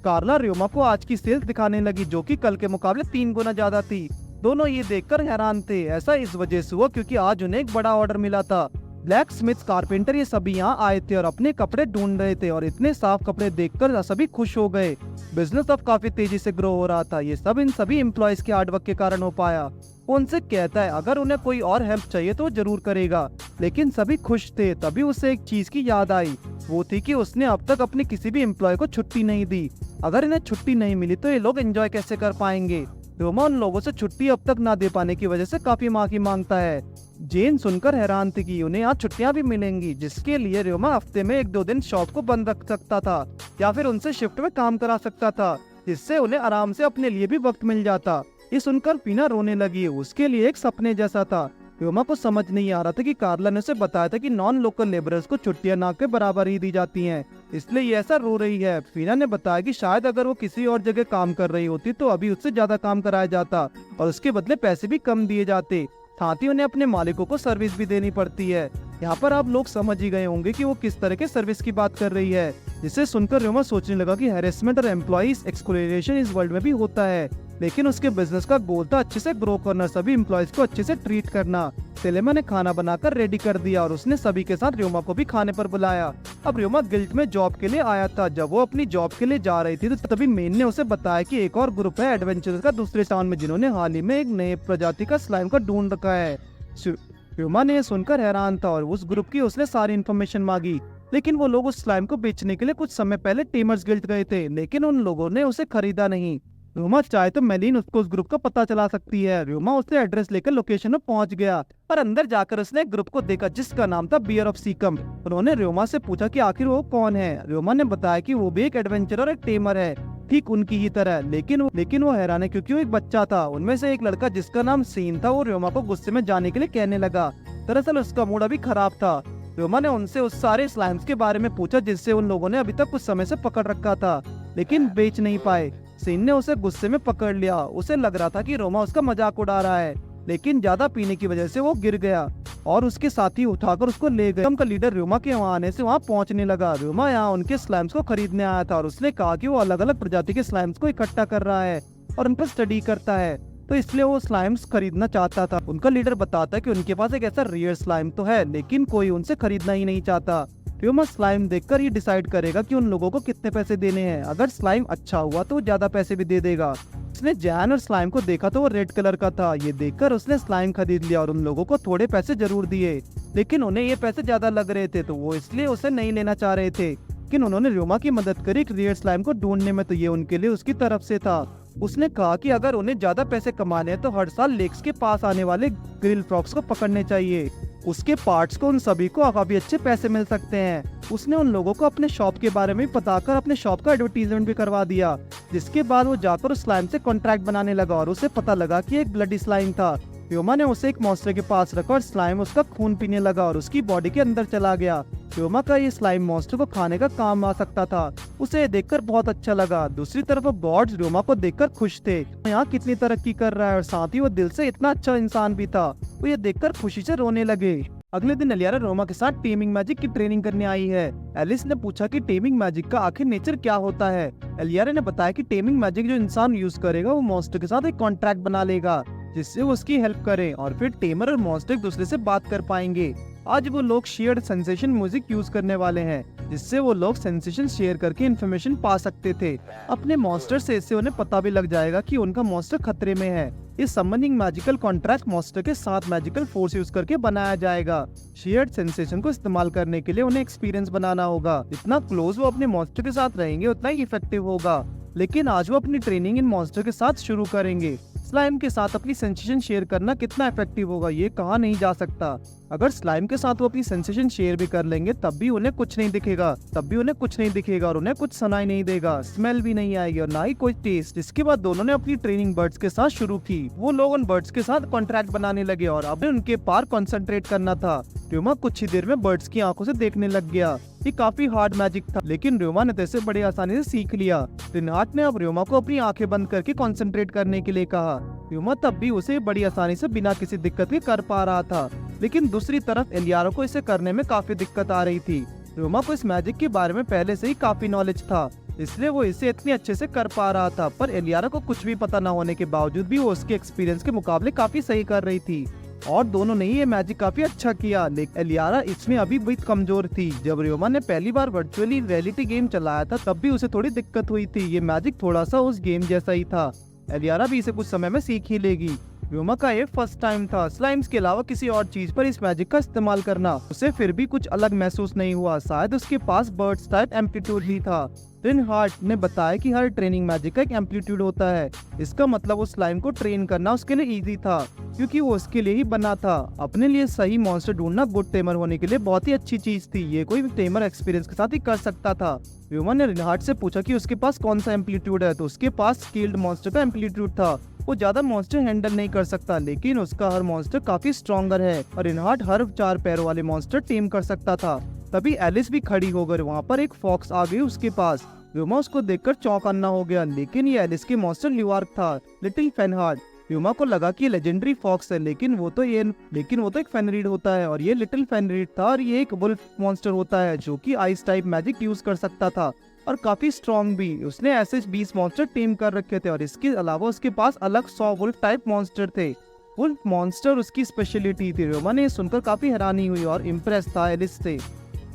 कार्ला र्योमा को आज की सेल्स दिखाने लगी, जो कि कल के मुकाबले 3 गुना ज्यादा थी। दोनों ये देखकर हैरान थे। ऐसा इस वजह से हुआ क्योंकि आज उन्हें एक बड़ा ऑर्डर मिला था। ब्लैक स्मिथ, कारपेंटर ये सभी यहाँ आए थे और अपने कपड़े ढूंढ रहे थे, और इतने साफ कपड़े देखकर सभी खुश हो गए। बिजनेस अब काफी तेजी से ग्रो हो रहा था। ये सब इन सभी एम्प्लॉइज के हार्डवर्क के कारण हो पाया। वो उनसे कहता है अगर उन्हें कोई और हेल्प चाहिए तो जरूर करेगा, लेकिन सभी खुश थे। तभी उसे एक चीज की याद आई, वो थी कि उसने अब तक अपने किसी भी एम्प्लॉय को छुट्टी नहीं दी। अगर इन्हें छुट्टी नहीं मिली तो ये लोग एंजॉय कैसे कर पाएंगे। र्योमा उन लोगों से छुट्टी अब तक ना दे पाने की वजह से काफी माफी मांगता है। जेन सुनकर हैरान थी कि उन्हें यहाँ छुट्टियां भी मिलेंगी, जिसके लिए र्योमा हफ्ते में 1-2 दिन शॉप को बंद रख सकता था या फिर उनसे शिफ्ट में काम करा सकता था, जिससे उन्हें आराम से अपने लिए भी वक्त मिल जाता। ये सुनकर पीना रोने लगी। उसके लिए एक सपने जैसा था। र्योमा को समझ नहीं आ रहा था कि कार्ला ने उसे बताया था कि नॉन लोकल लेबरर्स को छुट्टियां ना के बराबर ही दी जाती हैं, इसलिए ये ऐसा रो रही है। फीना ने बताया कि शायद अगर वो किसी और जगह काम कर रही होती तो अभी उससे ज्यादा काम कराया जाता और उसके बदले पैसे भी कम दिए जाते। साथ ही उन्हें अपने मालिकों को सर्विस भी देनी पड़ती है। यहाँ पर आप लोग समझ ही गए होंगे कि वो किस तरह के सर्विस की बात कर रही है, जिसे सुनकर र्योमा सोचने लगा कि हैरेसमेंट और एम्प्लॉइज एक्सप्लॉयटेशन इस वर्ल्ड में भी होता है, लेकिन उसके बिजनेस का गोल था अच्छे से ग्रो करना, सभी एम्प्लॉइज को अच्छे से ट्रीट करना। सेलेमा ने खाना बनाकर रेडी कर दिया और उसने सभी के साथ र्योमा को भी खाने पर बुलाया। अब र्योमा गिल्ड में जॉब के लिए आया था। जब वो अपनी जॉब के लिए जा रही थी तो तभी मेन ने उसे बताया कि एक और ग्रुप है एडवेंचरर्स का दूसरे टाउन में, जिन्होंने हाल ही में एक नए प्रजाति का स्लाइम का ढूंढ रखा है। र्योमा ने सुनकर हैरान था और उस ग्रुप की उसने सारी इन्फॉर्मेशन मांगी, लेकिन वो लोग उस स्लाइम को बेचने के लिए कुछ समय पहले टेमर्स गिल्ड गए थे, लेकिन उन लोगों ने उसे खरीदा नहीं। र्योमा चाहे तो मेलिन उसको उस ग्रुप का पता चला सकती है। र्योमा उससे एड्रेस लेकर लोकेशन में पहुंच गया और अंदर जाकर उसने एक ग्रुप को देखा जिसका नाम था बियर ऑफ सीकम। उन्होंने र्योमा से पूछा कि आखिर वो कौन है। र्योमा ने बताया कि वो भी एक एडवेंचरर और एक टेमर है, ठीक उनकी ही तरह, लेकिन वो हैरान है क्योंकि वो एक बच्चा था। उनमें से एक लड़का जिसका नाम सीन था, वो र्योमा को गुस्से में जाने के लिए कहने लगा। दरअसल उसका मूड अभी खराब था। र्योमा ने उनसे उस सारे स्लाइम्स के बारे में पूछा जिससे उन लोगों ने अभी तक कुछ समय से पकड़ रखा था, लेकिन बेच नहीं पाए। सीन ने उसे गुस्से में पकड़ लिया। उसे लग रहा था कि र्योमा उसका मजाक उड़ा रहा है, लेकिन ज्यादा पीने की वजह से वो गिर गया और उसके साथी उठाकर उसको ले गए। का लीडर र्योमा के वहाँ आने से वहाँ पहुँचने लगा। र्योमा यहाँ उनके स्लाइम्स को खरीदने आया था और उसने कहा कि वो अलग अलग प्रजाति के स्लाइम्स को इकट्ठा कर रहा है और उन पर स्टडी करता है, तो इसलिए वो स्लाइम्स खरीदना चाहता था। उनका लीडर बताता है कि उनके पास एक ऐसा रेयर स्लाइम तो है, लेकिन कोई उनसे खरीदना ही नहीं चाहता। र्योमा स्लाइम देखकर ये डिसाइड करेगा कि उन लोगों को कितने पैसे देने हैं। अगर स्लाइम अच्छा हुआ तो ज्यादा पैसे भी दे देगा। उसने जैन और स्लाइम को देखा तो वो रेड कलर का था। ये देखकर उसने स्लाइम खरीद लिया और उन लोगों को थोड़े पैसे जरूर दिए, लेकिन उन्हें ये पैसे ज्यादा लग रहे थे, तो वो इसलिए उसे नहीं लेना चाह रहे थे। लेकिन उन्होंने र्योमा की मदद करी एक रेयर स्लाइम को ढूंढने में, तो ये उनके लिए उसकी तरफ से था। उसने कहा कि अगर उन्हें ज्यादा पैसे कमाने हैं तो हर साल लेक्स के पास आने वाले ग्रिल फ्रॉक्स को पकड़ने चाहिए। उसके पार्ट्स को उन सभी को काफी अच्छे पैसे मिल सकते हैं। उसने उन लोगों को अपने शॉप के बारे में बताकर अपने शॉप का एडवर्टीजमेंट भी करवा दिया, जिसके बाद वो जाकर उस स्लाइम से कॉन्ट्रैक्ट बनाने लगा और उसे पता लगा कि एक ब्लडी स्लाइम था। र्योमा ने उसे एक मॉन्स्टर के पास रखा और स्लाइम उसका खून पीने लगा और उसकी बॉडी के अंदर चला गया। र्योमा का ये स्लाइम मॉन्स्टर को खाने का काम आ सकता था। उसे ये देखकर बहुत अच्छा लगा। दूसरी तरफ गॉड्स र्योमा को देखकर खुश थे, यहाँ कितनी तरक्की कर रहा है, और साथ ही वो दिल से इतना अच्छा इंसान भी था। वो ये देखकर खुशी से रोने लगे। अगले दिन एलियारा र्योमा के साथ टेमिंग मैजिक की ट्रेनिंग करने आई है। एलिस ने पूछा कि टेमिंग मैजिक का आखिर नेचर क्या होता है। एलियारा ने बताया कि टेमिंग मैजिक जो इंसान यूज करेगा वो मॉन्स्टर के साथ एक कॉन्ट्रैक्ट बना लेगा, जिससे वो उसकी हेल्प करे और फिर टेमर और मॉन्स्टर एक दूसरे से बात कर पाएंगे। आज वो लोग शेयर्ड सेंसेशन म्यूजिक यूज करने वाले हैं, जिससे वो लोग सेंसेशन शेयर करके इन्फॉर्मेशन पा सकते थे अपने मॉन्स्टर से। इससे उन्हें पता भी लग जाएगा कि उनका मॉन्स्टर खतरे में है। इस समनिंग मैजिकल कॉन्ट्रैक्ट मॉन्स्टर के साथ मैजिकल फोर्स यूज करके बनाया जाएगा। शेयर्ड सेंसेशन को इस्तेमाल करने के लिए उन्हें एक्सपीरियंस बनाना होगा। जितना क्लोज वो अपने मॉन्स्टर के साथ रहेंगे उतना ही इफेक्टिव होगा। लेकिन आज वो अपनी ट्रेनिंग इन मॉन्स्टर के साथ शुरू करेंगे। स्लाइम के साथ अपनी सेंसेशन शेयर करना कितना इफेक्टिव होगा ये कहा नहीं जा सकता। अगर स्लाइम के साथ वो अपनी सेंसेशन शेयर भी कर लेंगे तब भी उन्हें कुछ नहीं दिखेगा और उन्हें कुछ सुनाई नहीं देगा, स्मेल भी नहीं आएगी और ना ही कोई टेस्ट। इसके बाद दोनों ने अपनी ट्रेनिंग बर्ड्स के साथ शुरू की। वो लोग उन बर्ड्स के साथ कॉन्ट्रैक्ट बनाने लगे और अब उनके पार कंसंट्रेट करना था। र्योमा कुछ ही देर में बर्ड्स की आंखों से देखने लग गया। ये काफी हार्ड मैजिक था, लेकिन र्योमा ने तो इसे बड़ी आसानी से सीख लिया। रिनहार्ट ने अब र्योमा को अपनी आंखें बंद करके कंसंट्रेट करने के लिए कहा। र्योमा तब भी उसे बड़ी आसानी से बिना किसी दिक्कत के कर पा रहा था, लेकिन दूसरी तरफ एलियारा को इसे करने में काफी दिक्कत आ रही थी। र्योमा को इस मैजिक के बारे में पहले से ही काफी नॉलेज था, इसलिए वो इसे इतनी अच्छे से कर पा रहा था, पर एलियारा को कुछ भी पता न होने के बावजूद भी वो उसके एक्सपीरियंस के मुकाबले काफी सही कर रही थी और दोनों ने ही ये मैजिक काफी अच्छा किया। लेकिन एलियारा इसमें अभी भी कमजोर थी। जब र्योमा ने पहली बार वर्चुअली रियलिटी गेम चलाया था तब भी उसे थोड़ी दिक्कत हुई थी। ये मैजिक थोड़ा सा उस गेम जैसा ही था। एलियारा भी इसे कुछ समय में सीख ही लेगी। र्योमा का ये फर्स्ट टाइम था स्लाइम्स के अलावा किसी और चीज पर इस मैजिक का इस्तेमाल करना। उसे फिर भी कुछ अलग महसूस नहीं हुआ, शायद उसके पास बर्ड्स टाइप एम्पलीट्यूड ही था। रिनहार्ट ने बताया कि हर ट्रेनिंग मैजिक का एक एम्पलीट्यूड होता है। इसका मतलब उस स्लाइम को ट्रेन करना उसके लिए इजी था, क्योंकि वो उसके लिए ही बना था। अपने लिए सही मॉन्स्टर ढूंढना गुड टेमर होने के लिए बहुत ही अच्छी चीज थी। ये कोई टेमर एक्सपीरियंस के साथ ही कर सकता था। र्योमा ने रिनहार्ट से पूछा कि उसके पास कौन सा एम्पलीट्यूड है, तो उसके पास स्किल्ड मॉन्स्टर का एम्पलीट्यूड था। वो ज्यादा मॉन्स्टर हैंडल नहीं कर सकता, लेकिन उसका हर मॉन्स्टर काफी स्ट्रॉन्गर है और रिनहार्ट हर 4 पैरों वाले मॉन्स्टर टेम कर सकता था। तभी एलिस भी खड़ी हो गई। वहाँ पर एक फॉक्स आ गई उसके पास। र्योमा उसको देखकर चौंकन्ना हो गया, लेकिन ये एलिस के मॉन्स्टर ल्यूआर्क था, लिटिल फेनहार्ड। र्योमा को लगा कि ये लेजेंडरी फॉक्स है, लेकिन वो तो एक फेनरीड होता है और ये लिटिल फेनरीड था और ये एक वुल्फ मॉन्स्टर होता है जो कि आइस टाइप मैजिक यूज कर सकता था और काफी स्ट्रॉन्ग भी। उसने ऐसे 20 मॉन्स्टर टेम कर रखे थे और इसके अलावा उसके पास अलग 100 वुल्फ टाइप मॉन्स्टर थे। वुल्फ मॉन्स्टर उसकी स्पेशलिटी थी। र्योमा ने सुनकर काफी हैरानी हुई और इम्प्रेस था एलिस से।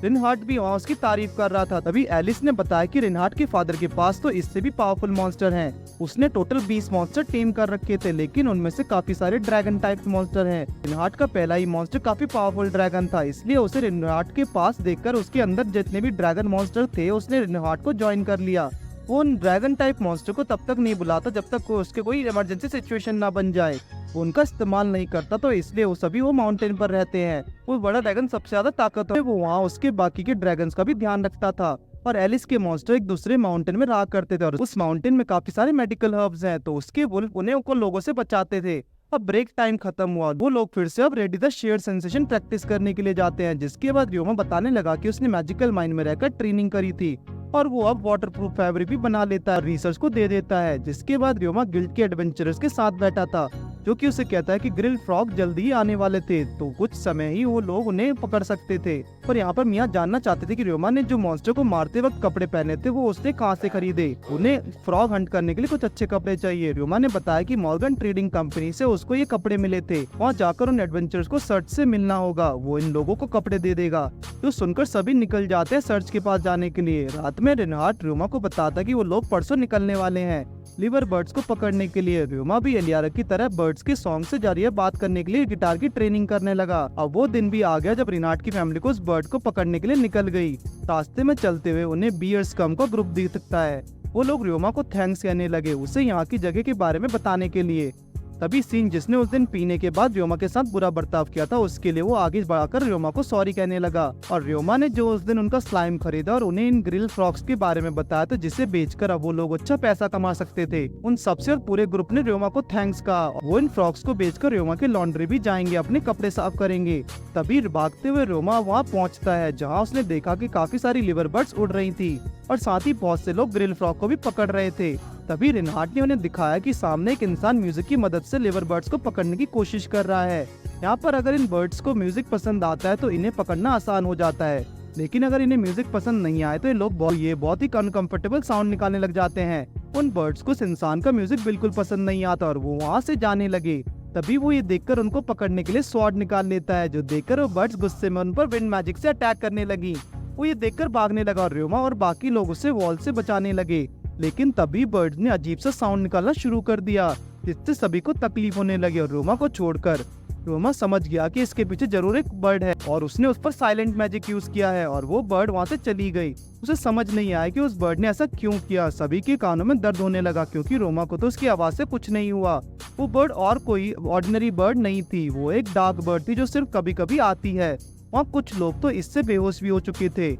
रिनहार्ट भी वहाँ उसकी तारीफ कर रहा था। तभी एलिस ने बताया कि रिनहार्ट के फादर के पास तो इससे भी पावरफुल मॉन्स्टर हैं। उसने टोटल 20 मॉन्स्टर टेम कर रखे थे, लेकिन उनमें से काफी सारे ड्रैगन टाइप मॉन्स्टर हैं। रिनहार्ट का पहला ही मॉन्स्टर काफी पावरफुल ड्रैगन था, इसलिए उसे रिनहार्ट के पास देखकर उसके अंदर जितने भी ड्रैगन मॉन्स्टर थे उसने रिनहार्ट को ज्वाइन कर लिया। वो उन ड्रैगन टाइप मॉन्स्टर को तब तक नहीं बुलाता जब तक उसके कोई इमरजेंसी सिचुएशन ना बन जाए। वो उनका इस्तेमाल नहीं करता, तो इसलिए वो माउंटेन पर रहते हैं। वो बड़ा ड्रैगन सबसे ज्यादा ताकतवर है। वो वहाँ उसके बाकी के ड्रैगन्स का भी ध्यान रखता था और एलिस के मॉन्स्टर एक दूसरे माउंटेन में रहा करते थे और उस माउंटेन में काफी सारे मेडिकल हर्ब्स हैं, तो उसके वुल्फ उन्हें उनको लोगों से बचाते थे। अब ब्रेक टाइम खत्म हुआ। वो लोग फिर से अब ready the share sensation practice करने के लिए जाते हैं, जिसके बाद र्योमा बताने लगा कि उसने मैजिकल माइन में रहकर ट्रेनिंग करी थी और वो अब वाटर प्रूफ फैब्रिक भी बना लेता है, रिसर्च को दे देता है। जिसके बाद र्योमा गिल्ड के एडवेंचरर्स के साथ बैठा था, जो कि उसे कहता है कि ग्रिल फ्रॉग जल्दी ही आने वाले थे, तो कुछ समय ही वो लोग उन्हें पकड़ सकते थे। पर यहाँ पर मिया जानना चाहते थे कि र्योमा ने जो मॉन्स्टर को मारते वक्त कपड़े पहने थे वो उसने कहाँ से खरीदे। उन्हें फ्रॉग हंट करने के लिए कुछ अच्छे कपड़े चाहिए। र्योमा ने बताया कि मॉर्गन ट्रेडिंग कंपनी से उसको ये कपड़े मिले थे। वहाँ जाकर उन एडवेंचरर्स को सर्च से मिलना होगा, वो इन लोगों को कपड़े दे देगा। तो सुनकर सभी निकल जाते हैं सर्च के पास जाने के लिए। रात में रिनहार्ट र्योमा को बताता कि वो लोग परसों निकलने वाले हैं लिवर बर्ड्स को पकड़ने के लिए। र्योमा भी एलियारा की तरह बर्ड्स के सॉन्ग से जारी बात करने के लिए गिटार की ट्रेनिंग करने लगा। अब वो दिन भी आ गया जब रिनहार्ट की फैमिली को उस बर्ड को पकड़ने के लिए निकल गई। रास्ते में चलते हुए उन्हें बियर स्कम का ग्रुप दिख सकता है। वो लोग र्योमा को थैंक्स कहने लगे, उसे यहाँ की जगह के बारे में बताने के लिए। तभी सीन जिसने उस दिन पीने के बाद र्योमा के साथ बुरा बर्ताव किया था, उसके लिए वो आगे बढ़ाकर र्योमा को सॉरी कहने लगा। और र्योमा ने जो उस दिन उनका स्लाइम खरीदा और उन्हें इन ग्रिल फ्रॉक्स के बारे में बताया था, जिसे बेचकर अब वो लोग अच्छा पैसा कमा सकते थे। उन सबसे और पूरे ग्रुप ने र्योमा को थैंक्स कहा। वो इन फ्रॉक्स को बेचकर र्योमा के लॉन्ड्री भी जाएंगे, अपने कपड़े साफ करेंगे। तभी भागते हुए र्योमा वहाँ पहुँचता है, जहाँ उसने देखा कि काफी सारी लिवर बर्ड्स उड़ रही थी और साथ ही बहुत से लोग ग्रिल फ्रॉक को भी पकड़ रहे थे। तभी रिनहार्ट ने उन्हें दिखाया कि सामने एक इंसान म्यूजिक की मदद से लिवर बर्ड्स को पकड़ने की कोशिश कर रहा है। यहाँ पर अगर इन बर्ड्स को म्यूजिक पसंद आता है तो इन्हें पकड़ना आसान हो जाता है, लेकिन अगर इन्हें म्यूजिक पसंद नहीं आए तो ये लोग बहुत ही अनकंफर्टेबल साउंड निकालने लग जाते हैं। उन बर्ड्स को इस इंसान का म्यूजिक बिल्कुल पसंद नहीं आता और वो वहाँ से जाने लगे। तभी वो ये देखकर उनको पकड़ने के लिए स्वॉर्ड निकाल लेता है, जो देखकर वो बर्ड्स गुस्से में उन पर विंड मैजिक से अटैक करने लगी। वो ये देखकर भागने लगा और र्योमा और बाकी लोग उसे वॉल से बचाने लगे। लेकिन तभी बर्ड्स ने अजीब सा साउंड निकालना शुरू कर दिया, जिससे सभी को तकलीफ होने लगी और र्योमा को छोड़कर। र्योमा समझ गया कि इसके पीछे जरूर एक बर्ड है और उसने उस पर साइलेंट मैजिक यूज किया है और वो बर्ड वहाँ से चली गई। उसे समझ नहीं आया कि उस बर्ड ने ऐसा क्यों किया। सभी के कानों में दर्द होने लगा, क्योंकि र्योमा को तो उसकी आवाज से कुछ नहीं हुआ। वो बर्ड और कोई ऑर्डिनरी बर्ड नहीं थी, वो एक डार्क बर्ड थी जो सिर्फ कभी कभी आती है। वहाँ कुछ लोग तो इससे बेहोश भी हो चुके थे।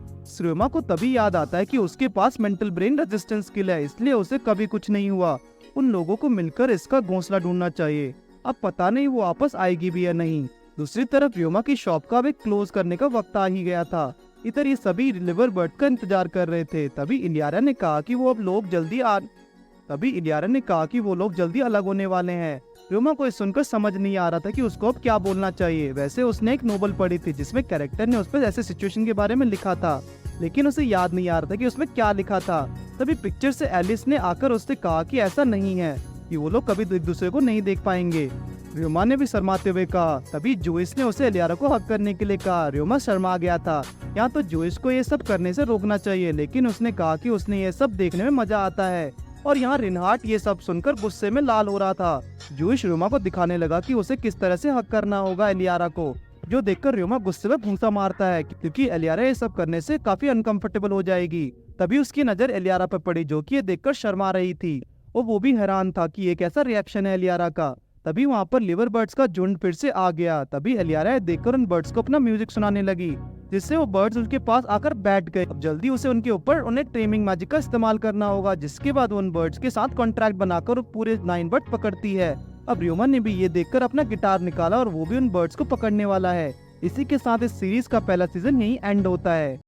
र्योमा को तभी याद आता है कि उसके पास मेंटल ब्रेन रेजिस्टेंस स्किल है, इसलिए उसे कभी कुछ नहीं हुआ। उन लोगों को मिलकर इसका घोंसला ढूंढना चाहिए। अब पता नहीं वो वापस आएगी भी या नहीं। दूसरी तरफ र्योमा की शॉप का अब एक क्लोज करने का वक्त आ ही गया था। इधर ये सभी लिवर बर्ड का इंतजार कर रहे थे। तभी इलियारा ने कहा कि वो लोग जल्दी अलग होने वाले हैं। रोमा को ये सुनकर समझ नहीं आ रहा था कि उसको अब क्या बोलना चाहिए। वैसे उसने एक नोवेल पढ़ी थी जिसमें कैरेक्टर ने उस पर ऐसे सिचुएशन के बारे में लिखा था, लेकिन उसे याद नहीं आ रहा था कि उसमें क्या लिखा था। तभी पिक्चर से एलिस ने आकर उससे कहा कि ऐसा नहीं है, कि वो लोग कभी एक दूसरे को नहीं देख पाएंगे। रोमा ने भी शर्माते हुए कहा। तभी जोइस ने उसे इलियारा को हक करने के लिए कहा। रोमा शर्मा गया था। यहाँ तो जोइस को ये सब करने से रोकना चाहिए, लेकिन उसने कहा कि उसने ये सब देखने में मजा आता है। और यहाँ रिनहार्ट ये सब सुनकर गुस्से में लाल हो रहा था। जोइस रोमा को दिखाने लगा कि उसे किस तरह से हक करना होगा इलियारा को, जो देखकर रोमा गुस्से में भूंसा मारता है, क्योंकि इलियारा ये सब करने से काफी अनकंफर्टेबल हो जाएगी। तभी उसकी नजर इलियारा पर पड़ी, जो कि ये देखकर शर्मा रही थी और वो भी हैरान था कि ये कैसा रिएक्शन है इलियारा का। तभी वहाँ पर लिवर बर्ड्स का झुंड फिर से आ गया। तभी इलियारा देखकर उन बर्ड्स को अपना म्यूजिक सुनाने लगी, जिससे वो बर्ड्स उनके पास आकर बैठ गए। अब जल्दी उसे उनके ऊपर उन्हें टेमिंग मैजिक का इस्तेमाल करना होगा, जिसके बाद उन बर्ड्स के साथ कॉन्ट्रैक्ट बनाकर पूरे 9 बर्ड पकड़ती है। अब रोमा ने भी ये देखकर अपना गिटार निकाला और वो भी उन बर्ड्स को पकड़ने वाला है। इसी के साथ इस सीरीज का पहला सीजन यही एंड होता है।